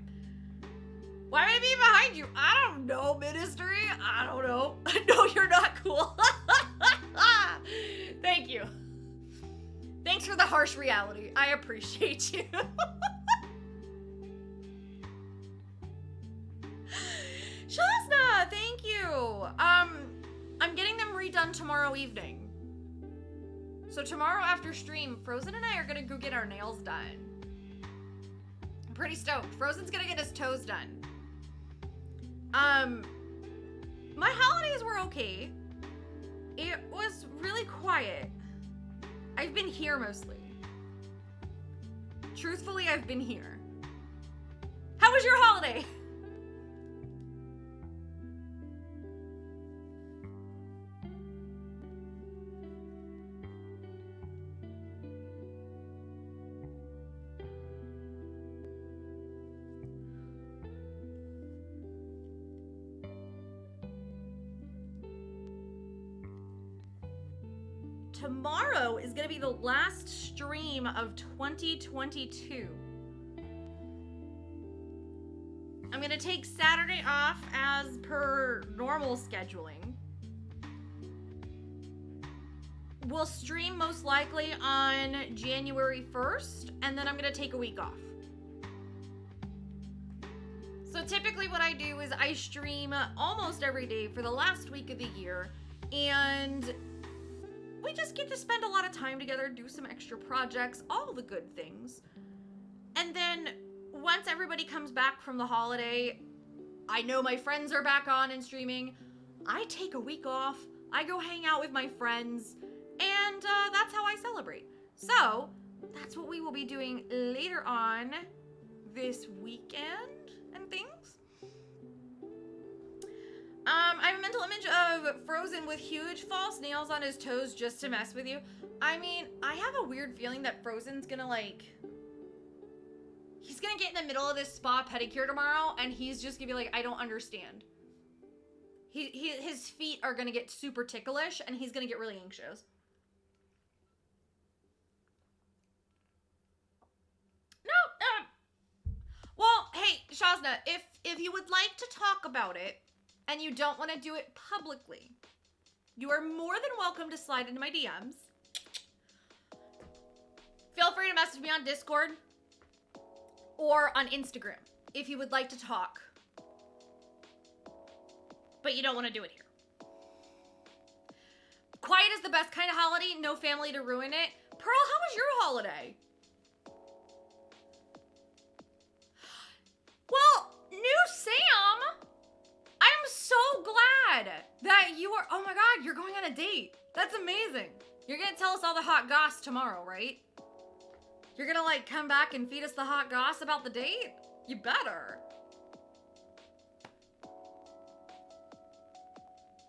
Why would I be behind you? I don't know, Ministry. I don't know. No, you're not cool. Thank you. Thanks for the harsh reality. I appreciate you. Shasna, thank you. I'm getting them redone tomorrow evening. So tomorrow after stream, Frozen and I are gonna go get our nails done. I'm pretty stoked. Frozen's gonna get his toes done. My holidays were okay. It was really quiet. I've been here mostly. Truthfully, I've been here. How was your holiday? Tomorrow is gonna be the last stream of 2022. I'm gonna take Saturday off as per normal scheduling. We'll stream most likely on January 1st, and then I'm gonna take a week off. So typically what I do is I stream almost every day for the last week of the year, and we just get to spend a lot of time together, do some extra projects, all the good things. And then once everybody comes back from the holiday, I know my friends are back on and streaming. I take a week off, I go hang out with my friends, and that's how I celebrate. So that's what we will be doing later on this weekend and things. I have a mental image of Frozen with huge false nails on his toes just to mess with you. I mean, I have a weird feeling that Frozen's gonna he's gonna get in the middle of this spa pedicure tomorrow and he's just gonna be like, I don't understand. His feet are gonna get super ticklish and he's gonna get really anxious. No, well, hey, Shazna, if you would like to talk about it, and you don't want to do it publicly, you are more than welcome to slide into my DMs. Feel free to message me on Discord or on Instagram if you would like to talk, but you don't want to do it here. Quiet is the best kind of holiday, no family to ruin it. Pearl, how was your holiday? Well, new Sam, I'm so glad that you are, oh my God, you're going on a date. That's amazing. You're gonna tell us all the hot goss tomorrow, right? You're gonna come back and feed us the hot goss about the date? You better.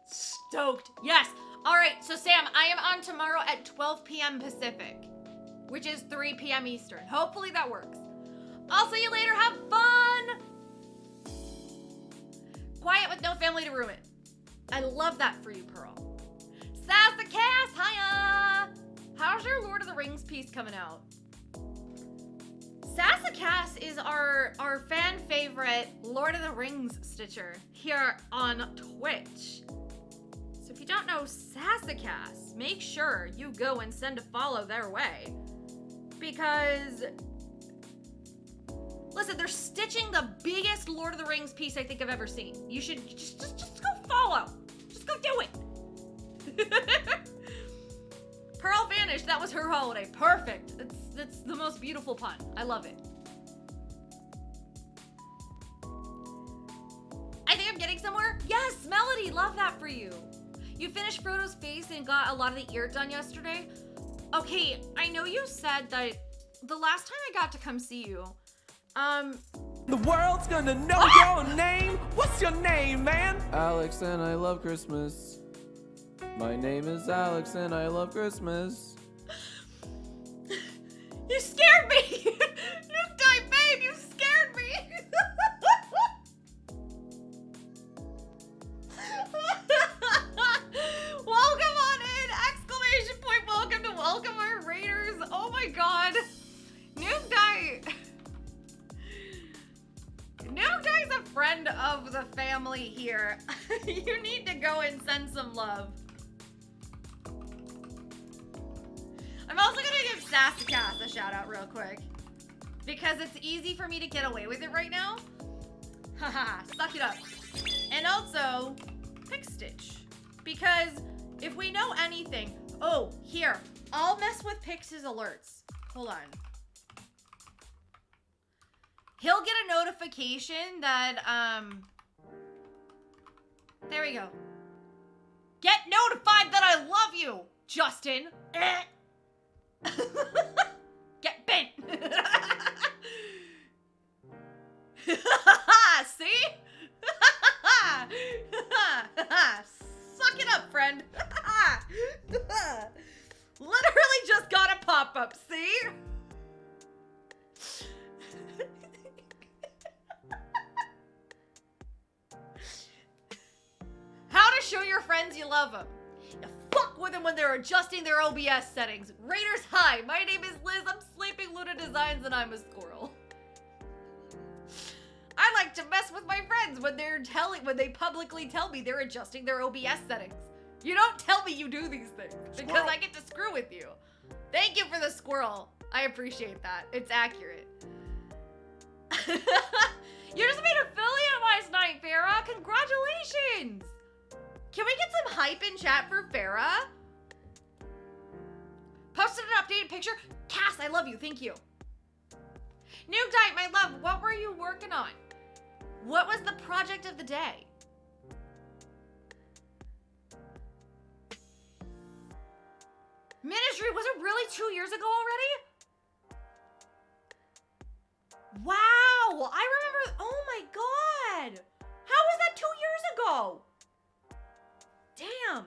Stoked. Yes. All right, so Sam, I am on tomorrow at 12 p.m. Pacific, which is 3 p.m. Eastern. Hopefully that works. I'll see you later. Have fun. Quiet with no family to ruin. I love that for you, Pearl. Sassacast, hiya! How's your Lord of the Rings piece coming out? Sassacast is our fan favorite Lord of the Rings stitcher here on Twitch. So if you don't know Sassacast, make sure you go and send a follow their way. Because listen, they're stitching the biggest Lord of the Rings piece I think I've ever seen. You should just go follow. Just go do it. Pearl vanished. That was her holiday. Perfect. That's the most beautiful pun. I love it. I think I'm getting somewhere. Yes, Melody. Love that for you. You finished Frodo's face and got a lot of the ear done yesterday. Okay, I know you said that the last time I got to come see you, The world's gonna know your name. What's your name, man? Alex, and I love Christmas. My name is Alex, and I love Christmas. You scared me! You died, babe! You scared me! Welcome on in! Exclamation point! Welcome to Welcome Our Raiders! Oh my god! Noob Guy! Noob Guy's a friend of the family here. You need to go and send some love. I'm also gonna give Sassacast a shout out real quick because it's easy for me to get away with it right now. Haha, suck it up. And also, Pick Stitch. Because if we know anything, oh, here, I'll mess with Pix's alerts. Hold on. He'll get a notification that, there we go. Get notified that I love you, Justin. Get bent. See? Suck it up, friend. Literally just got a pop-up, see? How to show your friends you love them. You fuck with them when they're adjusting their OBS settings. Raiders, hi. My name is Liz. I'm Sleeping Luna Designs and I'm a squirrel. I like to mess with my friends when they publicly tell me they're adjusting their OBS settings. You don't tell me you do these things because Squirrel. I get to screw with you. Thank you for the squirrel. I appreciate that. It's accurate. You just made affiliate last night, Farah. Congratulations. Can we get some hype in chat for Farah? Posted an updated picture. Cass, I love you. Thank you. Noob Diet, my love, what were you working on? What was the project of the day? Ministry, was it really 2 years ago already? Wow, I remember, oh my god. How was that 2 years ago? Damn.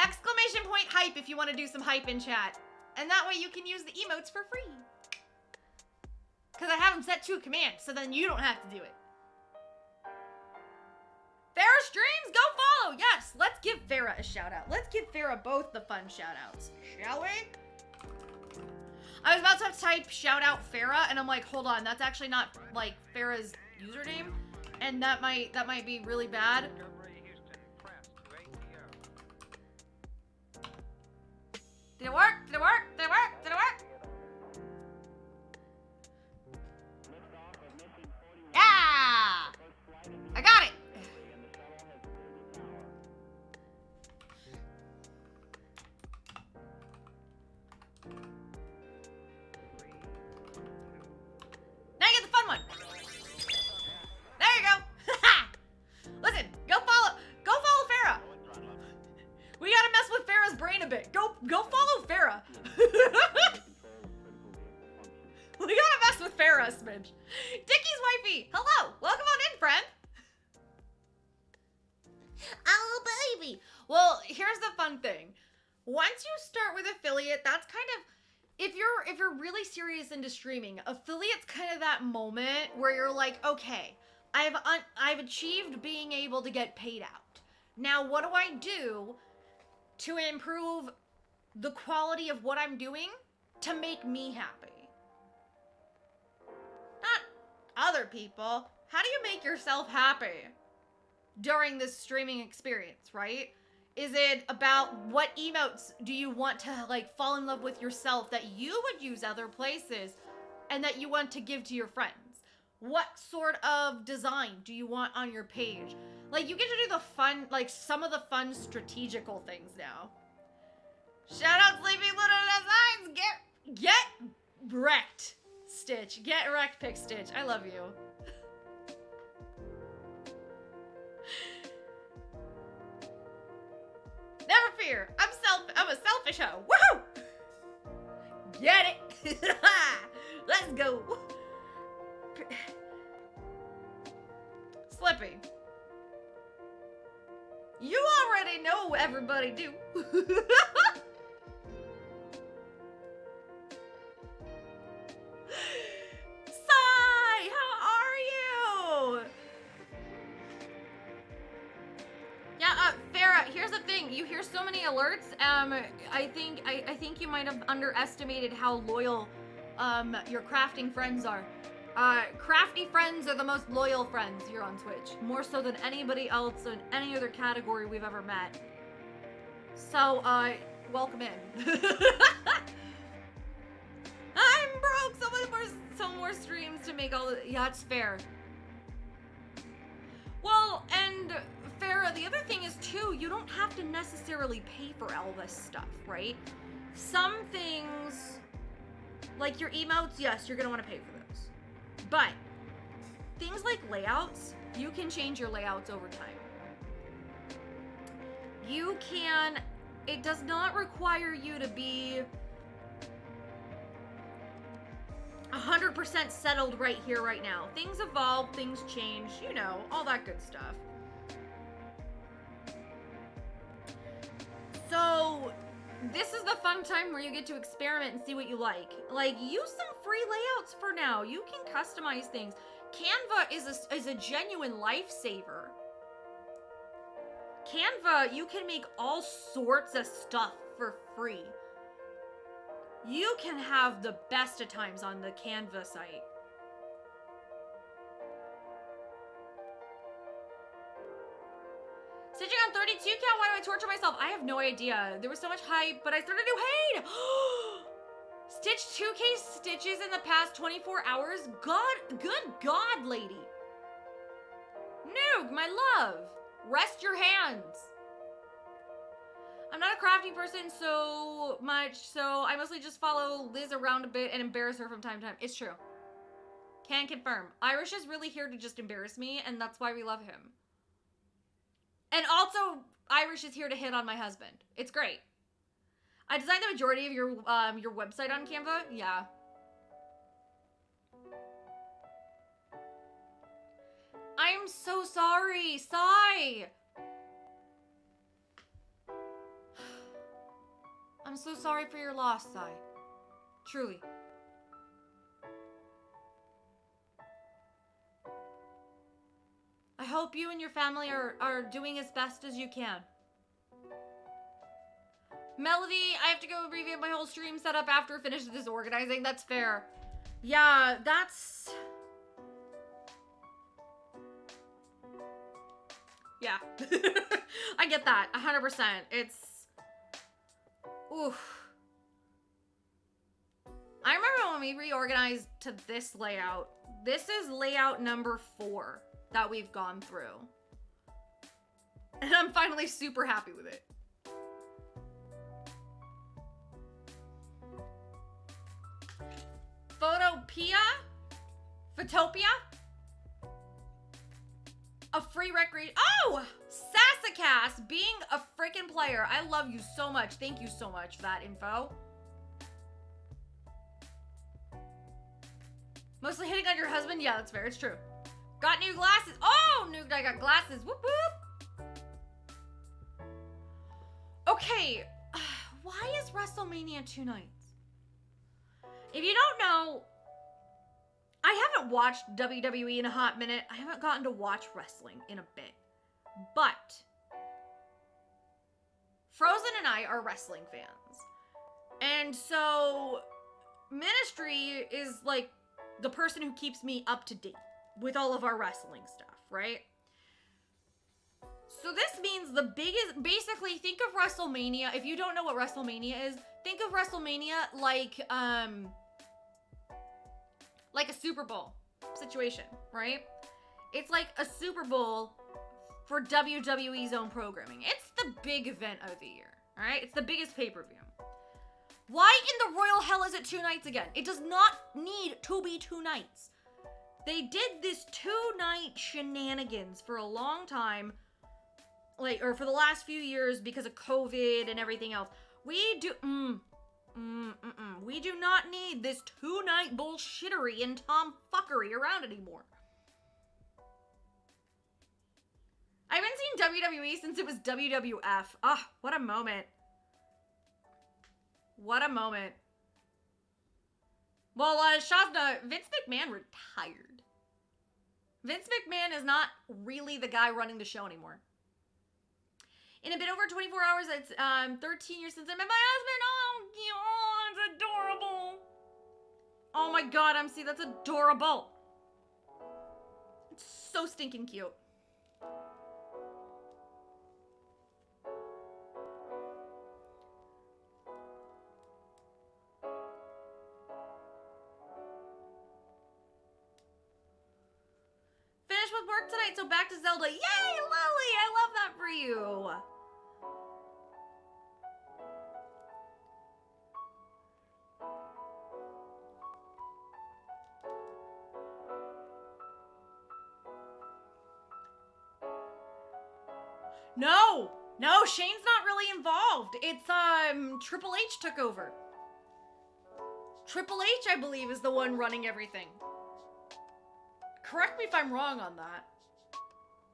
Exclamation point hype if you want to do some hype in chat. And that way you can use the emotes for free. Because I have them set to a command, so then you don't have to do it. Farah streams, go follow. Yes, let's give Farah a shout out. Let's give Farah both the fun shout outs, shall we? I was about to type shout out Farah, and I'm like, hold on, that's actually not like Farah's username, and that might be really bad. Did it work? Did it work? Did it work? Did it work? Yeah! I got it! Now you get the fun one! There you go! Listen, go follow Farah! We gotta mess with Farah's brain a bit. Go follow Farah! We gotta mess with Farah a smidge. Dickie's wifey, hello! Welcome on in, friend! Oh, baby! Well, here's the fun thing. Once you start with affiliate, that's kind of, if you're really serious into streaming, affiliate's kind of that moment where you're like, okay, I've achieved being able to get paid out. Now, what do I do to improve the quality of what I'm doing to make me happy? Not other people. How do you make yourself happy during this streaming experience, right? Is it about what emotes do you want to like fall in love with yourself that you would use other places and that you want to give to your friends? What sort of design do you want on your page? Like, you get to do the fun, like some of the fun strategical things now. Shout out Sleeping Luna Designs. Get wrecked, Stitch. Get wrecked, Pick Stitch. I love you. Never fear. I'm a selfish hoe. Woohoo! Get it? Let's go. Slippy. You already know everybody do. Sai, how are you? Yeah, Farah, here's the thing. You hear so many alerts. I think you might have underestimated how loyal your crafting friends are. Crafty friends are the most loyal friends here on Twitch, more so than anybody else in any other category we've ever met. So, welcome in. I'm broke. Some more streams to make all the. Yeah, it's fair. Well, and Farah, the other thing is too, you don't have to necessarily pay for all this stuff, right? Some things, like your emotes, yes, you're gonna want to pay for those. But things like layouts, you can change your layouts over time. You can, it does not require you to be 100% settled right here, right now. Things evolve, things change, you know, all that good stuff. So, this is the fun time where you get to experiment and see what you like. Like, use some free layouts for now. You can customize things. Canva is a genuine lifesaver. Canva, you can make all sorts of stuff for free. You can have the best of times on the Canva site. Stitching on 32 count, why do I torture myself? I have no idea. There was so much hype, but I started new hate! Stitched 2K stitches in the past 24 hours? God, good God, lady. Noog, my love. Rest your hands. I'm not a crafty person so much, so I mostly just follow Liz around a bit and embarrass her from time to time. It's true. Can confirm. Irish is really here to just embarrass me, and that's why we love him. And also, Irish is here to hit on my husband. It's great. I designed the majority of your website on Canva. Yeah. I'm so sorry. Sigh. I'm so sorry for your loss, Sigh. Truly. I hope you and your family are doing as best as you can. Melody, I have to go review my whole stream setup after I finish this organizing. That's fair. Yeah, that's... Yeah. I get that. 100%. It's... Oof. I remember when we reorganized to this layout. This is layout number 4 that we've gone through. And I'm finally super happy with it. Photopia? Photopia? A free recreation. Oh! Sassacast being a freaking player. I love you so much. Thank you so much for that info. Mostly hitting on your husband? Yeah, that's fair. It's true. Got new glasses. Oh, Noog, I got glasses. Whoop, whoop. Okay. Why is WrestleMania 2 nights? If you don't know, I haven't watched WWE in a hot minute. I haven't gotten to watch wrestling in a bit. But Frozen and I are wrestling fans. And so Ministry is like the person who keeps me up to date with all of our wrestling stuff, right? So this means the biggest, basically think of WrestleMania. If you don't know what WrestleMania is, think of WrestleMania like a Super Bowl situation, right? It's like a Super Bowl for WWE's own programming. It's the big event of the year, all right? It's the biggest pay-per-view. Why in the royal hell is it 2 nights again? It does not need to be 2 nights. They did this 2-night shenanigans for a long time, or for the last few years because of COVID and everything else. We do not need this 2-night bullshittery and tomfuckery around anymore. I haven't seen WWE since it was WWF. Ah, what a moment. What a moment. Well, Shazna, Vince McMahon retired. Vince McMahon is not really the guy running the show anymore. In a bit over 24 hours, it's 13 years since I met my husband. Oh, that's adorable. Oh my god, MC, that's adorable. It's so stinking cute. Finished with work tonight, so back to Zelda. Yay, Lily! I love that for you. No! No, Shane's not really involved. It's, Triple H took over. Triple H, I believe, is the one running everything. Correct me if I'm wrong on that.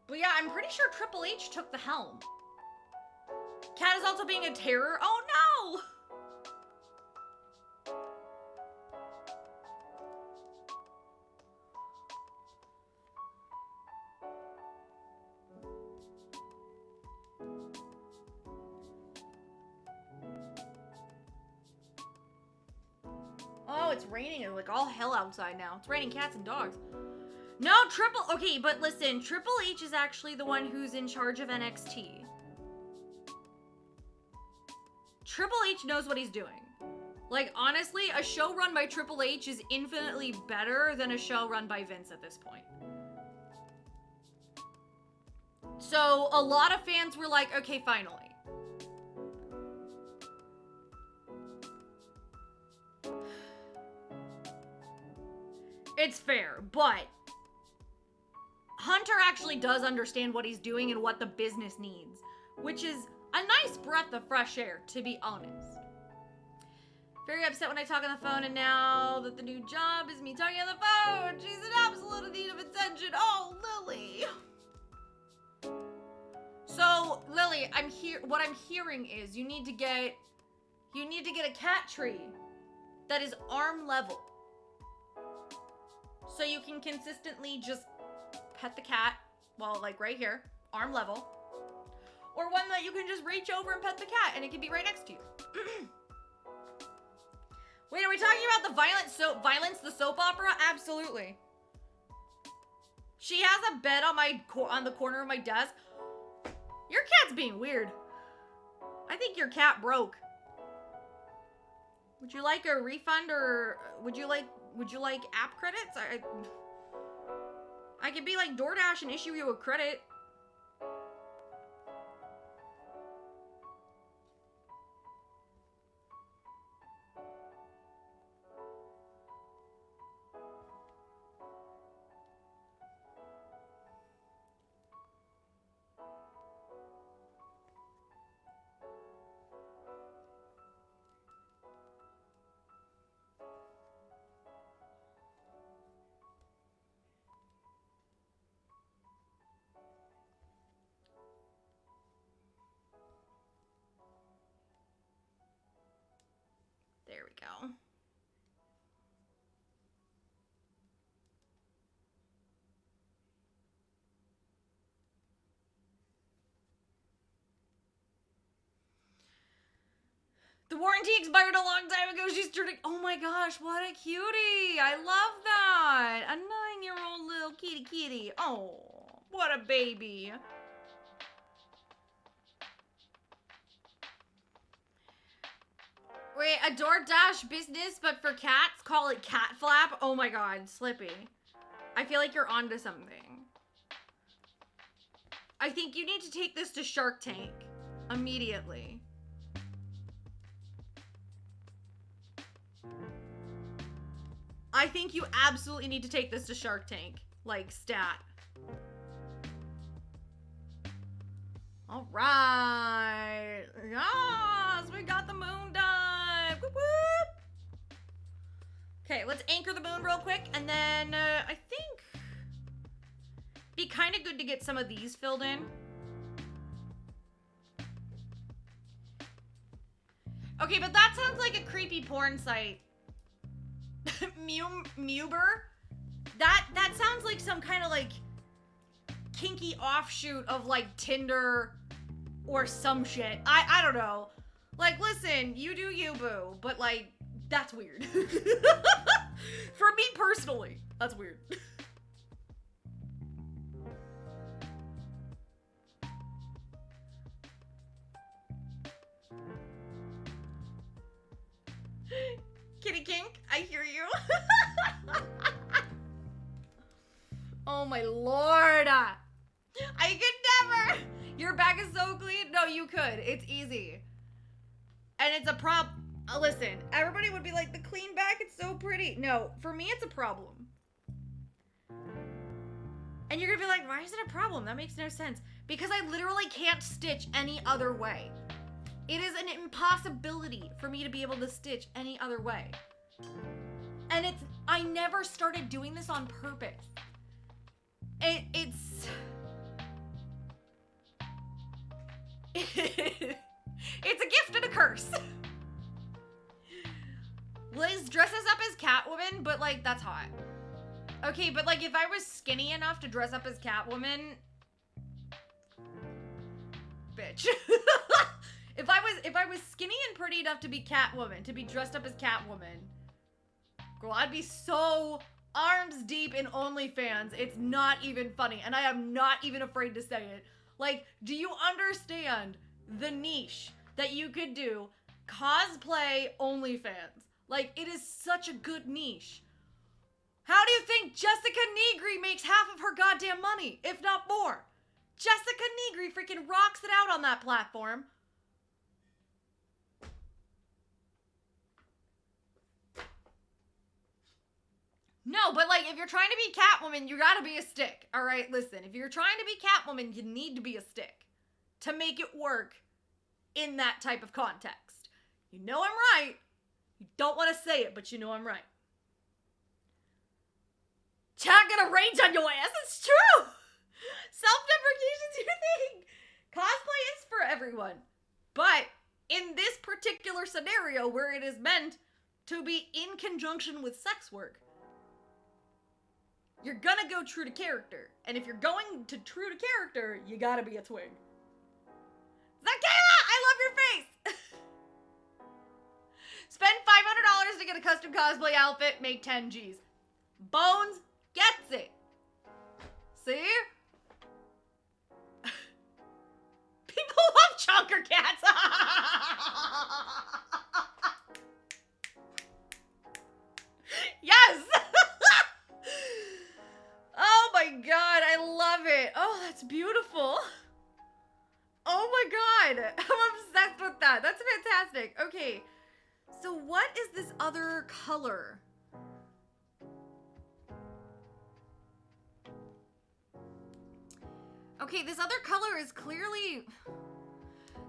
But yeah, I'm pretty sure Triple H took the helm. Cat is also being a terror. Oh no! Oh, it's raining and like all hell outside now. It's raining cats and dogs. No, okay, but listen, Triple H is actually the one who's in charge of NXT. Triple H knows what he's doing. Like, honestly, a show run by Triple H is infinitely better than a show run by Vince at this point. So, a lot of fans were like, okay, finally. It's fair, but Hunter actually does understand what he's doing and what the business needs, which is a nice breath of fresh air, to be honest. Very upset when I talk on the phone, and now that the new job is me talking on the phone, she's in absolute need of attention. Oh, Lily. So, Lily, what I'm hearing is you need to get a cat tree that is arm level. So you can consistently just pet the cat, well, like right here, arm level. Or one that you can just reach over and pet the cat and it can be right next to you. Wait, are we talking about the Violence the soap opera? Absolutely. She has a bed on the corner of my desk. Your cat's being weird. I think your cat broke. Would you like a refund or would you like app credits? I could be like DoorDash and issue you a credit. There we go. The warranty expired a long time ago. She's turning. Oh my gosh, what a cutie. I love that. A 9-year-old little kitty. Oh, what a baby. Wait, a DoorDash business, but for cats? Call it Cat Flap? Oh my god, Slippy. I feel like you're onto something. I think you need to take this to Shark Tank. Immediately. I think you absolutely need to take this to Shark Tank. Like, stat. Alright. Yes, we got the moon dive. Whoop whoop. Okay, let's anchor the moon real quick, and then I think be kind of good to get some of these filled in. Okay, but that sounds like a creepy porn site. Mewber? That sounds like some kind of like kinky offshoot of like Tinder or some shit. I don't know. Like, listen, you do you, boo, but like, that's weird. For me personally, that's weird. Kitty kink, I hear you. Oh my lord. I could never. Your back is so clean. No, you could. It's easy. And it's a listen, everybody would be like, the clean back, it's so pretty. No, for me, it's a problem. And you're gonna be like, why is it a problem? That makes no sense. because I literally can't stitch any other way. It is an impossibility for me to be able to stitch any other way. And I never started doing this on purpose. It's a gift and a curse. Liz dresses up as Catwoman, but like, that's hot. Okay, but like, if I was skinny enough to dress up as Catwoman, bitch. If I was skinny and pretty enough to be Catwoman, to be dressed up as Catwoman, girl, I'd be so arms deep in OnlyFans. It's not even funny, and I am not even afraid to say it. Like, do you understand the niche that you could do? Cosplay OnlyFans. Like, it is such a good niche. How do you think Jessica Negri makes half of her goddamn money, if not more? Jessica Negri freaking rocks it out on that platform. No, but like, if you're trying to be Catwoman, you gotta be a stick. All right, listen, if you're trying to be Catwoman, you need to be a stick to make it work in that type of context. You know I'm right. You don't want to say it, but you know I'm right. Chat gonna rage on your ass. It's true. Self-deprecation's your thing. Cosplay is for everyone. But in this particular scenario where it is meant to be in conjunction with sex work, you're gonna go true to character. And if you're going to true to character, you gotta be a twig. Zakayla, I love your face! Spend $500 to get a custom cosplay outfit, make 10 G's. Bones gets it. See? People love chunker cats. Yes! Oh my god, I love it. Oh, that's beautiful. Oh my god, I'm obsessed with that. That's fantastic. Okay, so what is this other color? Okay, this other color is clearly...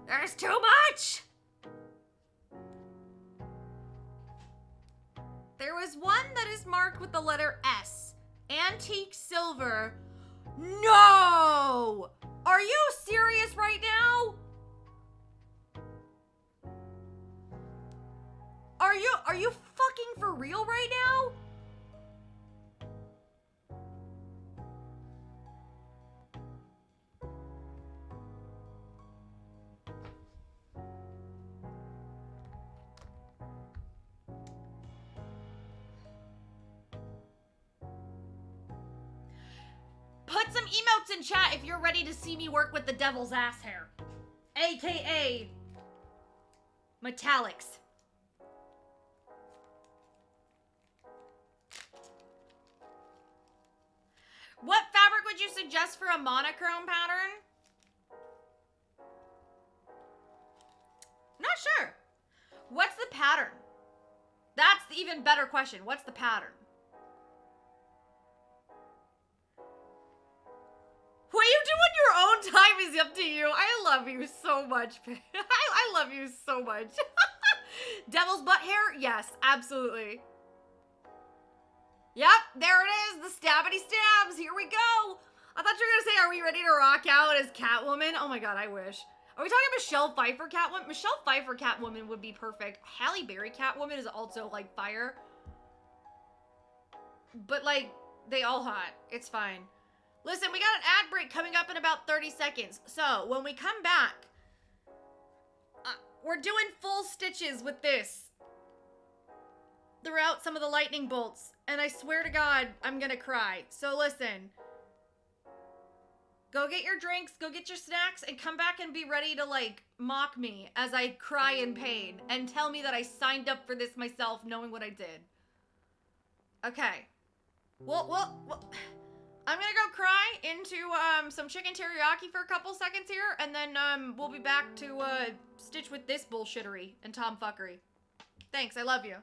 There's too much! There was one that is marked with the letter S. Antique silver. No! Are you serious right now? Are you fucking for real right now? Put some emotes in chat if you're ready to see me work with the devil's ass hair. AKA metallics. What fabric would you suggest for a monochrome pattern? Not sure. What's the pattern? That's the even better question. What's the pattern? What you do in your own time is up to you. I love you so much. I love you so much. Devil's butt hair? Yes, absolutely. Yep, there it is. The stabbity stabs. Here we go. I thought you were going to say, are we ready to rock out as Catwoman? Oh my god, I wish. Are we talking Michelle Pfeiffer Catwoman? Michelle Pfeiffer Catwoman would be perfect. Halle Berry Catwoman is also, like, fire. But, like, they all hot. It's fine. Listen, we got an ad break coming up in about 30 seconds. So, when we come back, we're doing full stitches with this throughout some of the lightning bolts. And I swear to God, I'm gonna cry. So listen. Go get your drinks, go get your snacks, and come back and be ready to, like, mock me as I cry in pain. And tell me that I signed up for this myself knowing what I did. Okay. Well, I'm gonna go cry into some chicken teriyaki for a couple seconds here, and then we'll be back to stitch with this bullshittery and tomfuckery. Thanks, I love you.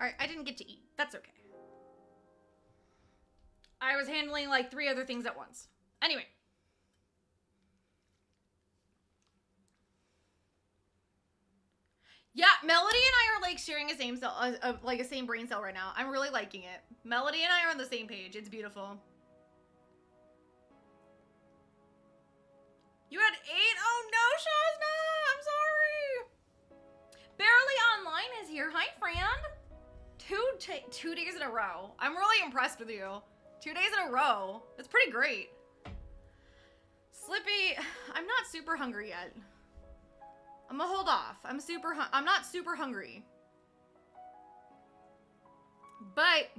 Alright, I didn't get to eat. That's okay. I was handling like 3 other things at once. Anyway. Yeah, Melody and I are like sharing a same cell, like a same brain cell right now. I'm really liking it. Melody and I are on the same page. It's beautiful. You had 8? Oh no, Shazna! I'm sorry. Barely Online is here. Hi, friend. 2 days in a row. I'm really impressed with you. 2 days in a row. That's pretty great. Slippy, I'm not super hungry yet. I'm gonna hold off. I'm not super hungry. But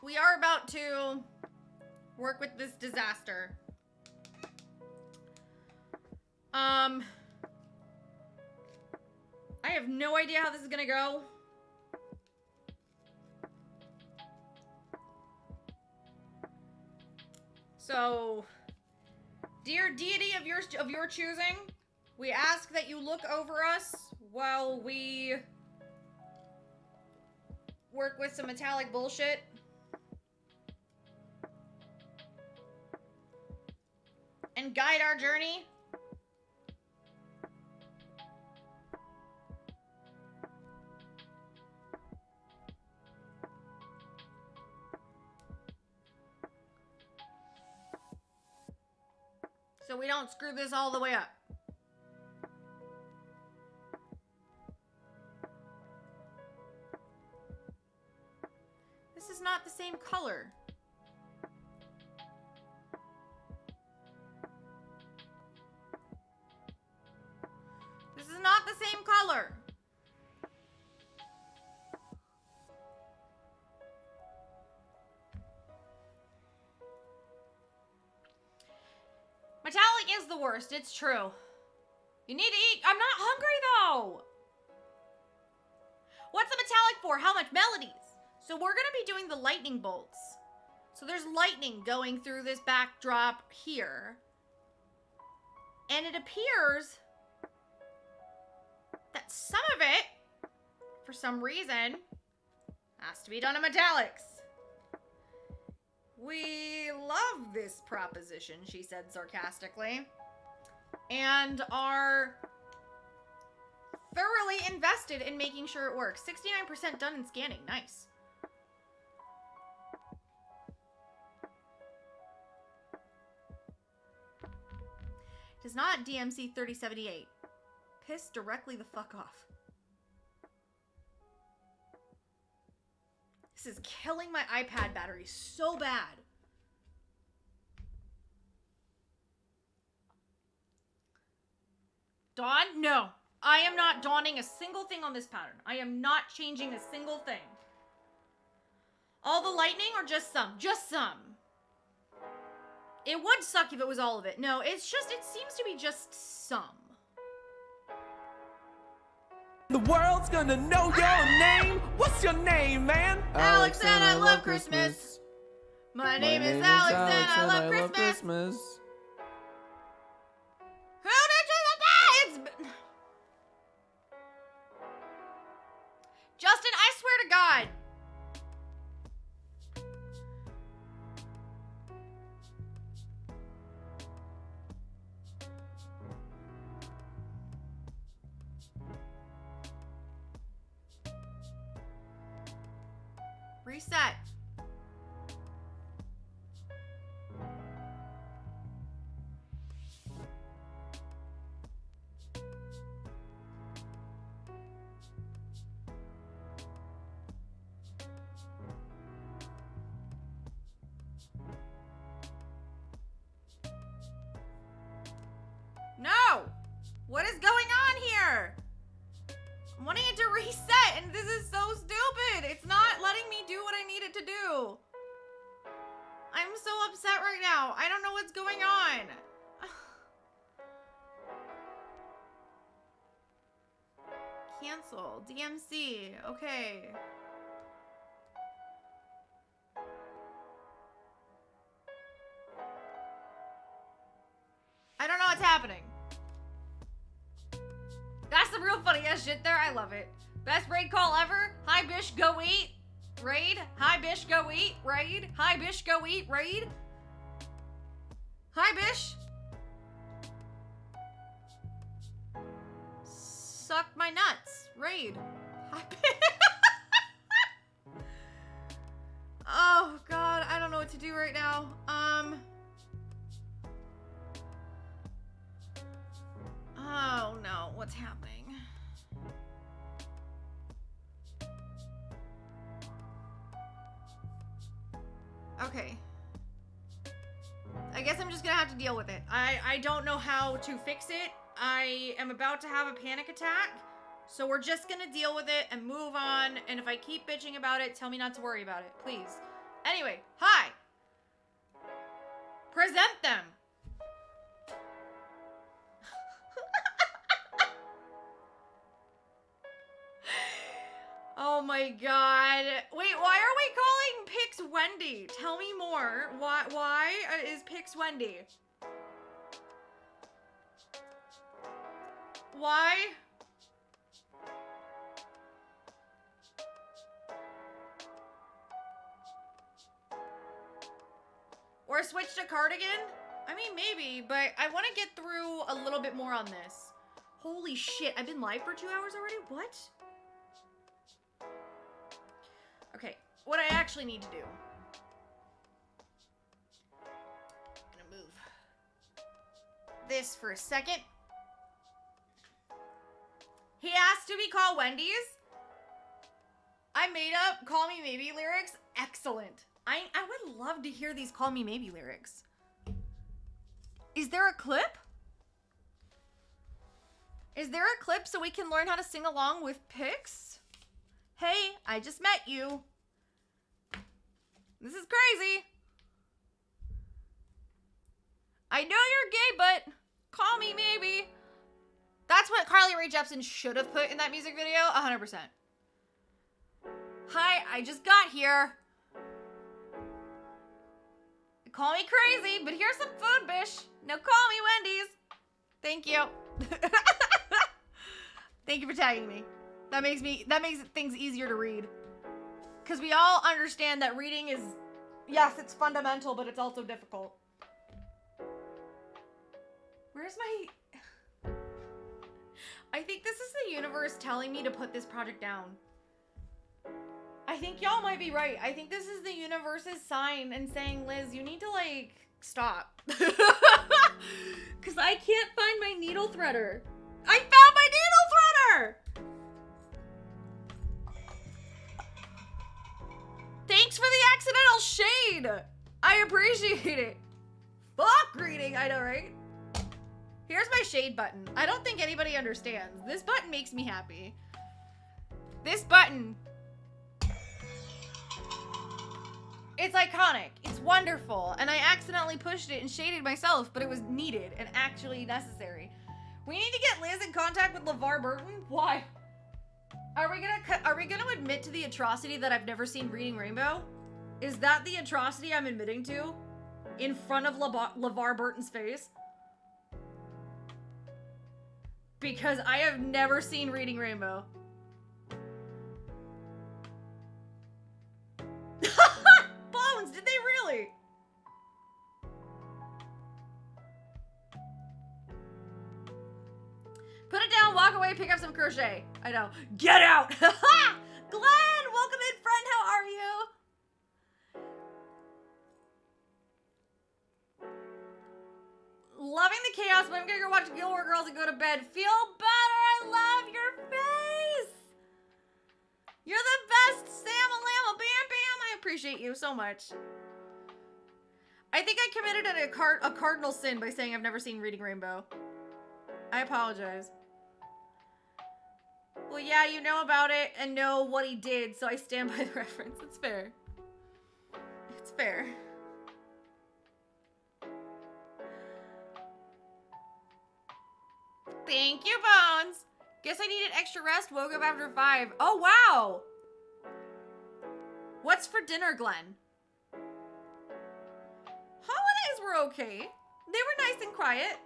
we are about to work with this disaster. I have no idea how this is gonna go. So, dear deity of your choosing, we ask that you look over us while we work with some metallic bullshit. And guide our journey. So we don't screw this all the way up. This is not the same color. This is not the same color. Metallic is the worst, it's true. You need to eat. I'm not hungry though. What's the metallic for? How much? Melodies. So we're gonna be doing the lightning bolts. So there's lightning going through this backdrop here. And it appears that some of it, for some reason, has to be done in metallics. We love this proposition, she said sarcastically, and are thoroughly invested in making sure it works. 69% done in scanning. Nice. It is not DMC 3078. Piss directly the fuck off. This is killing my iPad battery so bad. Dawn? No. I am not dawning a single thing on this pattern. I am not changing a single thing. All the lightning or just some? Just some. It would suck if it was all of it. No, it's just, it seems to be just some. The world's gonna know your name. What's your name, man? Alex and I love Christmas. My name is Alex and I love Christmas. Who did you think that? Justin, I swear to God. Reset. No! What is going on here? I'm wanting it to reset and this is so stupid. It's not letting me do what I need it to do. I'm so upset right now. I don't know what's going on. Cancel. DMC. Okay. I don't know what's happening. That's the real funny ass shit there. I love it. Best raid call ever. Hi, Bish, go eat. Raid. Hi, Bish, go eat. Raid. Hi, Bish, go eat. Raid. Hi, Bish. Suck my nuts. Raid. Hi, Bish. Oh, God. I don't know what to do right now. Oh, no. What's happening? Okay. I guess I'm just gonna have to deal with it. I don't know how to fix it. I am about to have a panic attack. So we're just gonna deal with it and move on. And if I keep bitching about it, tell me not to worry about it, please. Anyway, hi. Present them. Oh my god. Wait, why are we calling Pix Wendy? Tell me more. Why is Pix Wendy? Why? Or switch to cardigan? I mean, maybe, but I want to get through a little bit more on this. Holy shit, I've been live for 2 hours already? What? Okay, what I actually need to do. I'm gonna move this for a second. He asked to be called Wendy's. I made up Call Me Maybe lyrics. Excellent. I would love to hear these Call Me Maybe lyrics. Is there a clip? Is there a clip so we can learn how to sing along with Pix? Hey, I just met you. This is crazy. I know you're gay, but call me maybe. That's what Carly Rae Jepsen should have put in that music video, 100%. Hi, I just got here. Call me crazy, but here's some food, bish. Now call me Wendy's. Thank you. Thank you for tagging me. That makes things easier to read. Because we all understand that reading is, yes, it's fundamental, but it's also difficult. Where's my... I think this is the universe telling me to put this project down. I think y'all might be right. I think this is the universe's sign and saying, Liz, you need to, like, stop. Because I can't find my needle threader. I found my needle threader! Thanks for the accidental shade! I appreciate it. Fuck reading, I know, right? Here's my shade button. I don't think anybody understands. This button makes me happy. This button... It's iconic. It's wonderful. And I accidentally pushed it and shaded myself, but it was needed and actually necessary. We need to get Liz in contact with LeVar Burton. Why? Are we gonna admit to the atrocity that I've never seen Reading Rainbow? Is that the atrocity I'm admitting to? In front of LeVar Burton's face? Because I have never seen Reading Rainbow. Bones, did they really? Put it down, walk away, pick up some crochet. I know. Get out! Glenn, welcome in, friend. How are you? Loving the chaos, but I'm gonna go watch Gilmore Girls and go to bed. Feel better. I love your face. You're the best, Sam Alama Bam Bam. I appreciate you so much. I think I committed a cardinal sin by saying I've never seen Reading Rainbow. I apologize. Well, yeah, you know about it and know what he did, so I stand by the reference. It's fair. It's fair. Thank you, Bones. Guess I needed extra rest. Woke up after 5. Oh, wow. What's for dinner, Glenn? Holidays were okay. They were nice and quiet.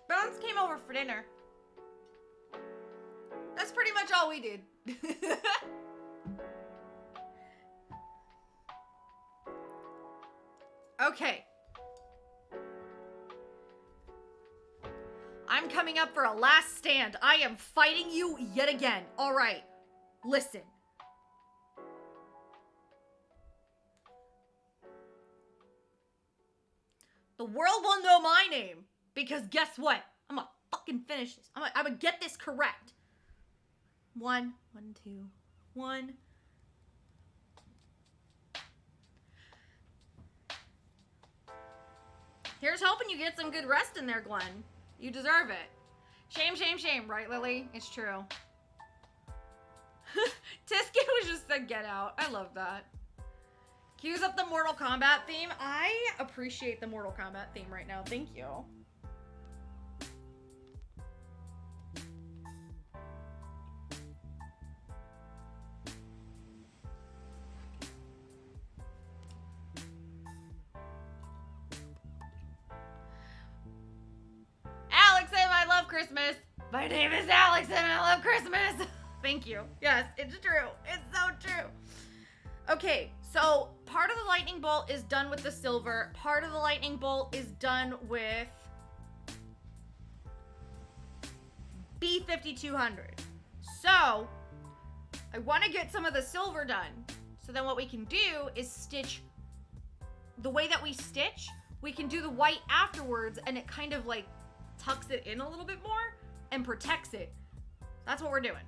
Bones came over for dinner. That's pretty much all we did. Okay. I'm coming up for a last stand. I am fighting you yet again. All right. Listen. The world will know my name because guess what? I'm gonna fucking finish this. I'm gonna get this correct. 1, 1, 2, 1. Here's hoping you get some good rest in there, Glenn. You deserve it. Shame, shame, shame, right, Lily? It's true. Tiskin was just said get out. I love that. Cues up the Mortal Kombat theme. I appreciate the Mortal Kombat theme right now. Thank you. Alex and I love Christmas. My name is Alex and I love Christmas. Thank you. Yes, it's true. It's so true. Okay, so part of the lightning bolt is done with the silver. Part of the lightning bolt is done with B5200. So I want to get some of the silver done. So then what we can do is stitch the way that we stitch. We can do the white afterwards and it kind of like tucks it in a little bit more and protects it. That's what we're doing.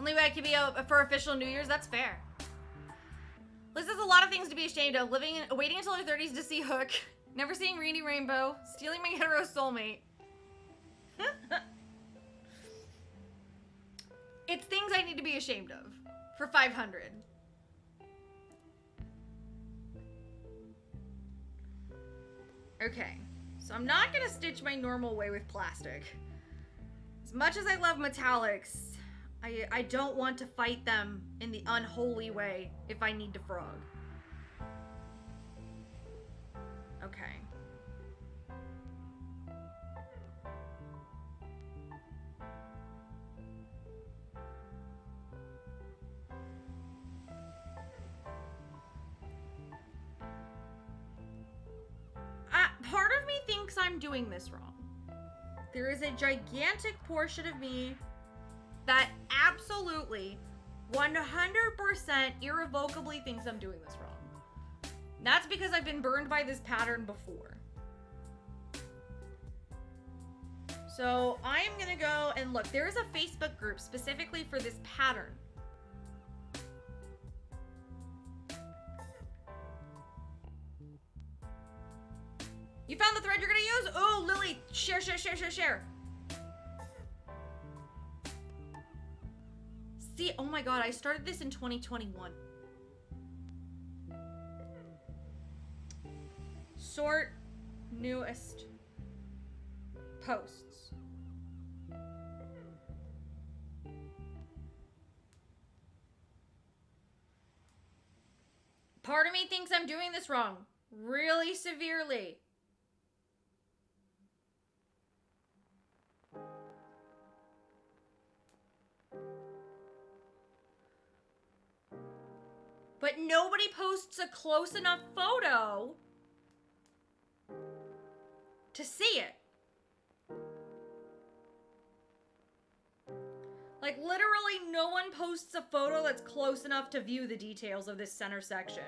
Only way it can be for official New Year's, that's fair. Liz has a lot of things to be ashamed of. Waiting until her 30s to see Hook. Never seeing Reedy Rainbow. Stealing my hetero soulmate. It's things I need to be ashamed of. For 500. Okay. So I'm not gonna stitch my normal way with plastic. As much as I love metallics, I don't want to fight them in the unholy way if I need to frog. Okay. Part of me thinks I'm doing this wrong. There is a gigantic portion of me that absolutely 100% irrevocably thinks I'm doing this wrong. That's because I've been burned by this pattern before. So I'm gonna go and look. There is a Facebook group specifically for this pattern. You found the thread you're gonna use? Oh, Lily, share, share, share, share, share. See, oh my god, I started this in 2021. Sort newest posts. Part of me thinks I'm doing this wrong. Really severely. But nobody posts a close enough photo to see it. Like, literally no one posts a photo that's close enough to view the details of this center section.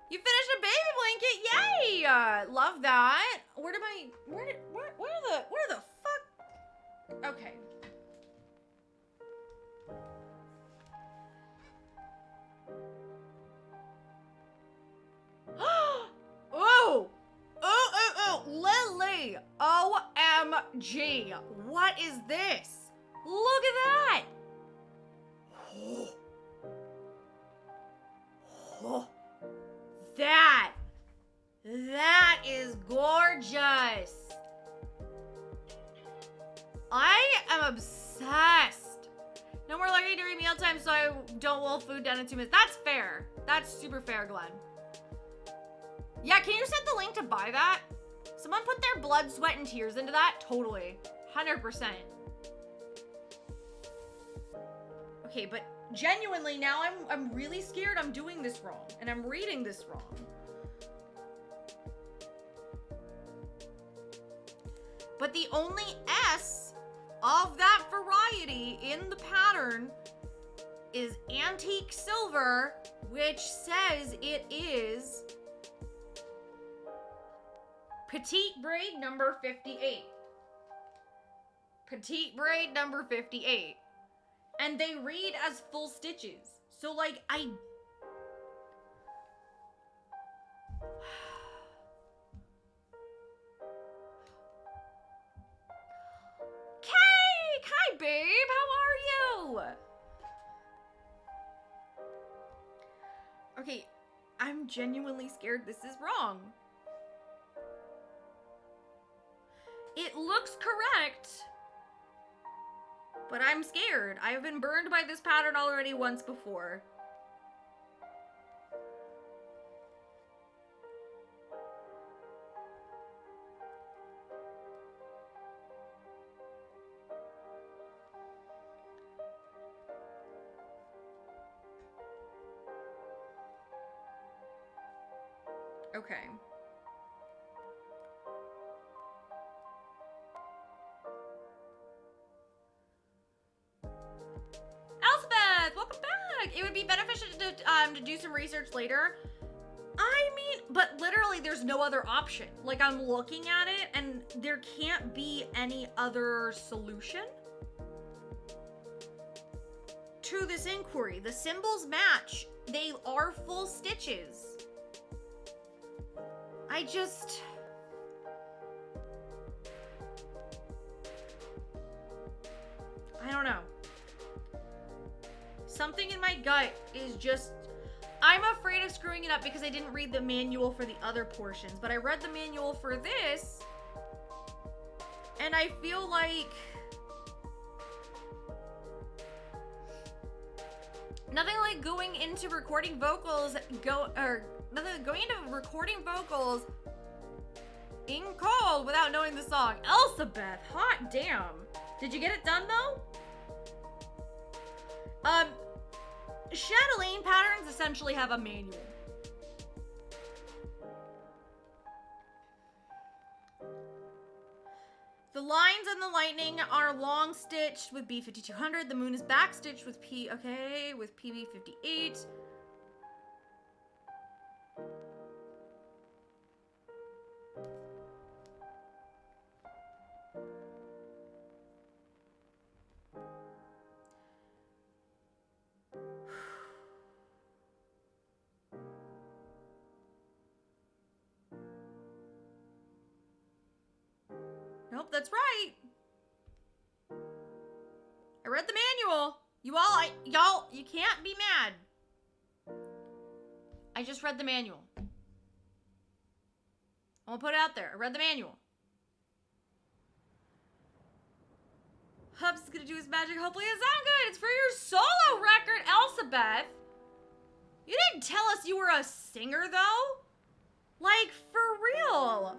You finished a baby blanket, yay! Love that. Where the fuck? Okay. Oh, Lily! OMG! What is this? Look at that! That is gorgeous. I am obsessed. No more lugging during mealtime so I don't wolf food down in 2 minutes. That's fair. That's super fair, Glenn. Yeah, can you send the link to buy that? Someone put their blood, sweat, and tears into that? Totally. 100%. Okay, but genuinely now I'm really scared I'm doing this wrong. And I'm reading this wrong. But the only S of that variety in the pattern is antique silver, which says it is petite braid number 58. Petite braid number 58. And they read as full stitches. So like Hi, babe. How are you? Okay, I'm genuinely scared this is wrong. It looks correct, but I'm scared. I've been burned by this pattern already once before. Okay. Elspeth, welcome back. It would be beneficial to do some research later. I mean, but literally there's no other option. Like I'm looking at it and there can't be any other solution to this inquiry. The symbols match. They are full stitches. I don't know. Something in my gut is just, I'm afraid of screwing it up because I didn't read the manual for the other portions, but I read the manual for this, and I feel like nothing like going into recording vocals in cold without knowing the song. Elspeth, hot damn. Did you get it done though? Chatelaine patterns essentially have a manual. The lines and the lightning are long stitched with B5200. The moon is back stitched with with PB58. Nope, that's right. I read the manual. Y'all, you can't be mad. I just read the manual. I'm gonna put it out there. I read the manual. Hubs is gonna do his magic. Hopefully it sounds good. It's for your solo record, Elspeth. You didn't tell us you were a singer, though. Like, for real.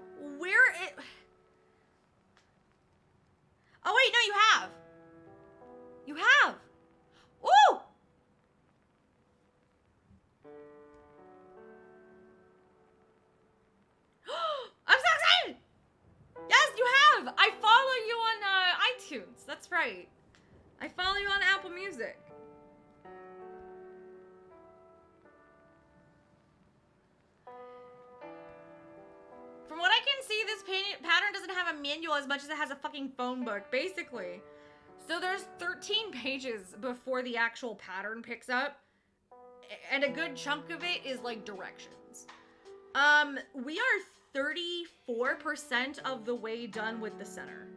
Oh, wait, no, you have. You have. Ooh! I'm so excited! Yes, you have. I follow you on iTunes. That's right. I follow you on Apple Music. From what I can see, this pattern doesn't have a manual as much as it has a fucking phone book, basically. So there's 13 pages before the actual pattern picks up, and a good chunk of it is like directions. We are 34% of the way done with the center.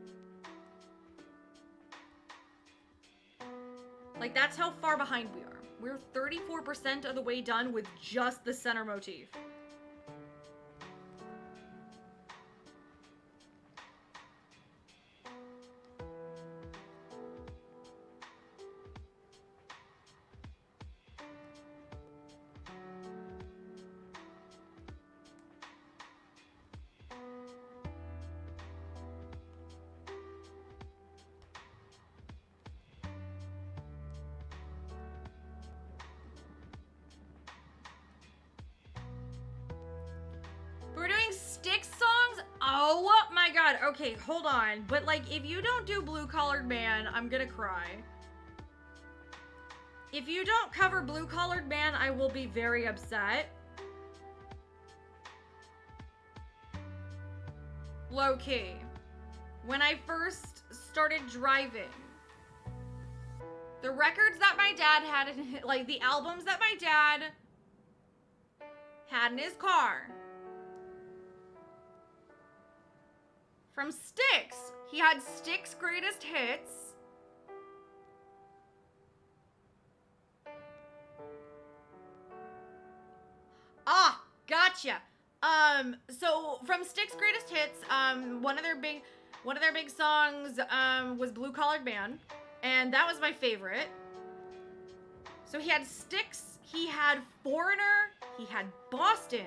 Like, that's how far behind we are. We're 34% of the way done with just the center motif. Styx songs? Oh my god. Okay, hold on. But like, if you don't do Blue Collared Man, I'm gonna cry. If you don't cover Blue Collared Man, I will be very upset. Low key. When I first started driving, the records that my dad had, like the albums that my dad had in his car, from Styx, he had Styx Greatest Hits. Ah, gotcha. So from Styx Greatest Hits, one of their big songs, was Blue Collared Man, and that was my favorite. So he had Styx, he had Foreigner, he had Boston,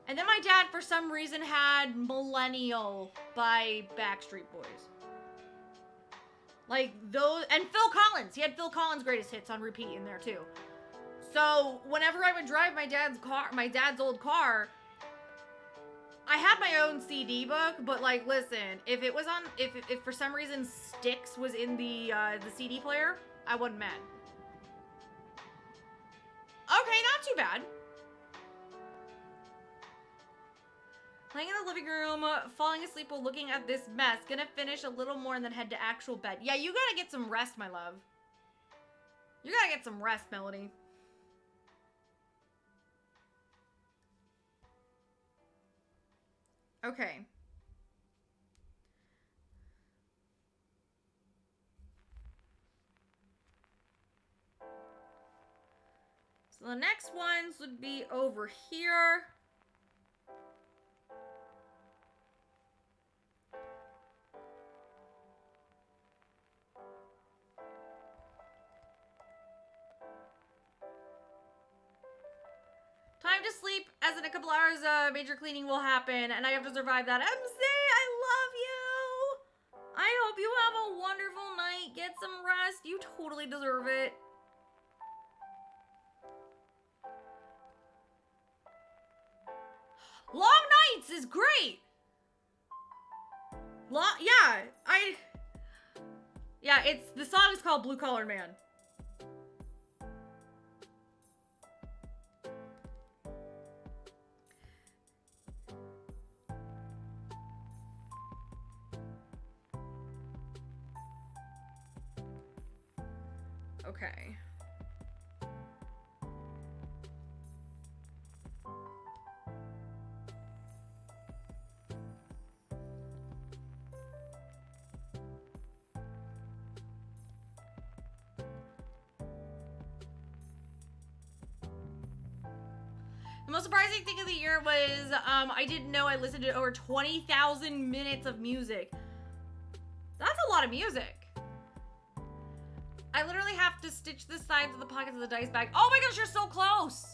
and then my dad, for some reason, had Millennial by Backstreet Boys. Like those, and Phil Collins. He had Phil Collins' Greatest Hits on repeat in there too. So whenever I would drive my dad's old car, I had my own CD book, but like, listen, if it was on, if for some reason Styx was in the CD player, I wasn't mad. Okay, not too bad. Laying in the living room, falling asleep while looking at this mess. Gonna finish a little more and then head to actual bed. Yeah, you gotta get some rest, my love. You gotta get some rest, Melody. Okay. So the next ones would be over here. Time to sleep, as in a couple hours, major cleaning will happen, and I have to survive that. MC, I love you! I hope you have a wonderful night. Get some rest. You totally deserve it. Long nights is great! Yeah, the song is called Blue Collar Man. Okay. The most surprising thing of the year was, I didn't know I listened to over 20,000 minutes of music. That's a lot of music. I literally have to stitch the sides of the pockets of the dice bag. Oh my gosh, you're so close!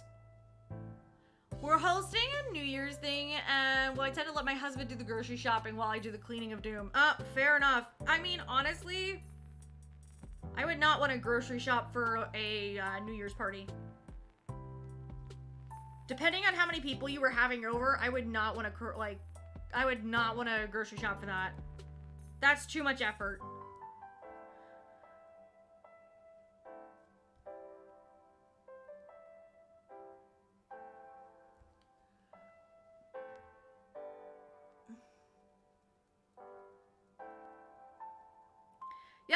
We're hosting a New Year's thing, and well, I tend to let my husband do the grocery shopping while I do the cleaning of doom. Fair enough. I mean, honestly, I would not want to grocery shop for a New Year's party. Depending on how many people you were having over, I would not want to, I would not want to grocery shop for that. That's too much effort. Yeah,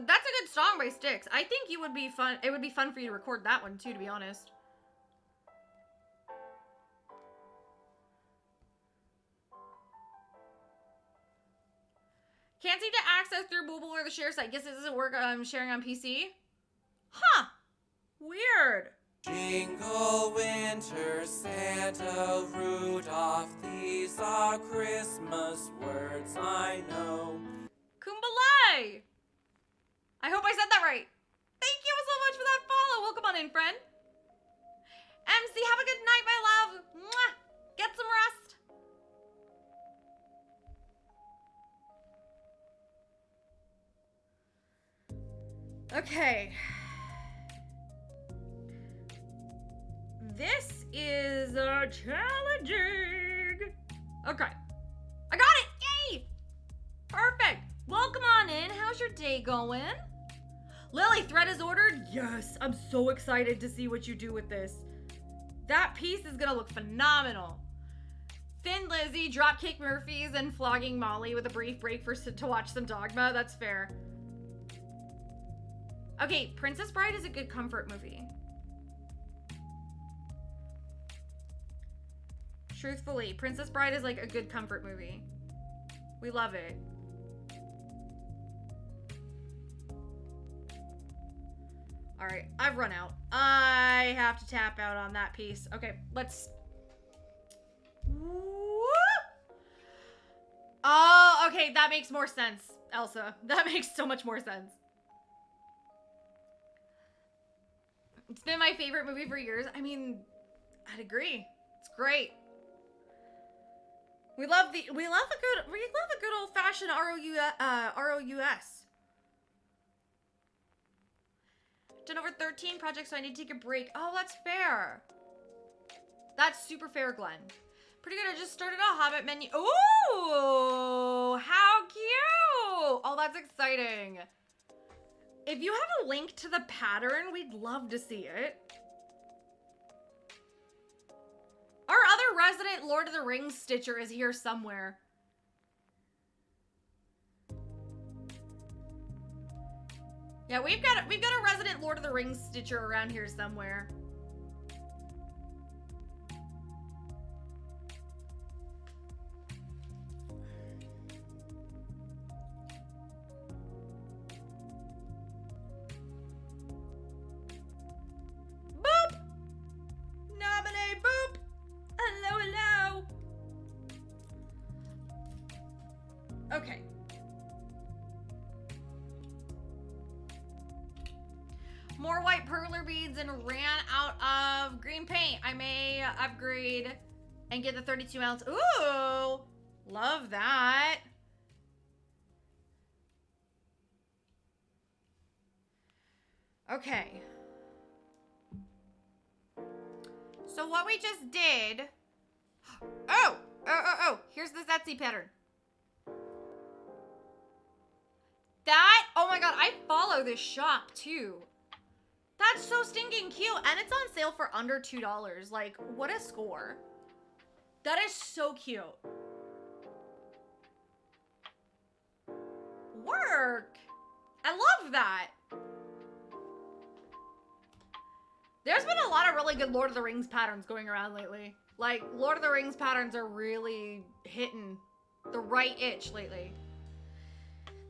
that's a good song by Styx. I think it would be fun for you to record that one too, to be honest. Can't seem to access through mobile or the share site. Guess it doesn't work sharing on PC? Huh. Weird. Jingle winter, Santa, Rudolph, these are Christmas words I know. Kumbalai! I hope I said that right. Thank you so much for that follow. Welcome on in, friend. MC, have a good night, my love. Mwah! Get some rest. Okay. This is challenging. Okay. I got it! Yay! Perfect. Welcome on in. How's your day going? Lily, thread is ordered? Yes. I'm so excited to see what you do with this. That piece is gonna look phenomenal. Thin Lizzy, Dropkick Murphys, and flogging Molly with a brief break to watch some Dogma. That's fair. Okay, Princess Bride is a good comfort movie. Truthfully, Princess Bride is like a good comfort movie. We love it. All right, I've run out. I have to tap out on that piece. Okay, let's... Oh, okay, that makes more sense, Elsa. That makes so much more sense. It's been my favorite movie for years. I mean, I'd agree. It's great. We love a good old-fashioned ROUS. Done over 13 projects, so I need to take a break. Oh, that's fair. That's super fair, Glenn. Pretty good. I just started a Hobbit menu. Ooh, how cute. Oh, that's exciting. If you have a link to the pattern, we'd love to see it. Our other resident Lord of the Rings Stitcher is here somewhere. Yeah, we've got a resident Lord of the Rings Stitcher around here somewhere. Boop! Nominate boop! Hello, hello! Okay. More white perler beads and ran out of green paint. I may upgrade and get the 32 ounce. Ooh, love that. Okay. So what we just did. Oh, here's this Etsy pattern. That, oh my God, I follow this shop too. That's so stinking cute. And it's on sale for under $2. Like, what a score. That is so cute. Work. I love that. There's been a lot of really good Lord of the Rings patterns going around lately. Like, Lord of the Rings patterns are really hitting the right itch lately.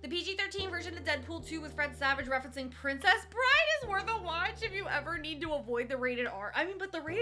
The PG-13 version of Deadpool 2 with Fred Savage referencing Princess Bride is worth a watch if you ever need to avoid the rated R. I mean, but the rated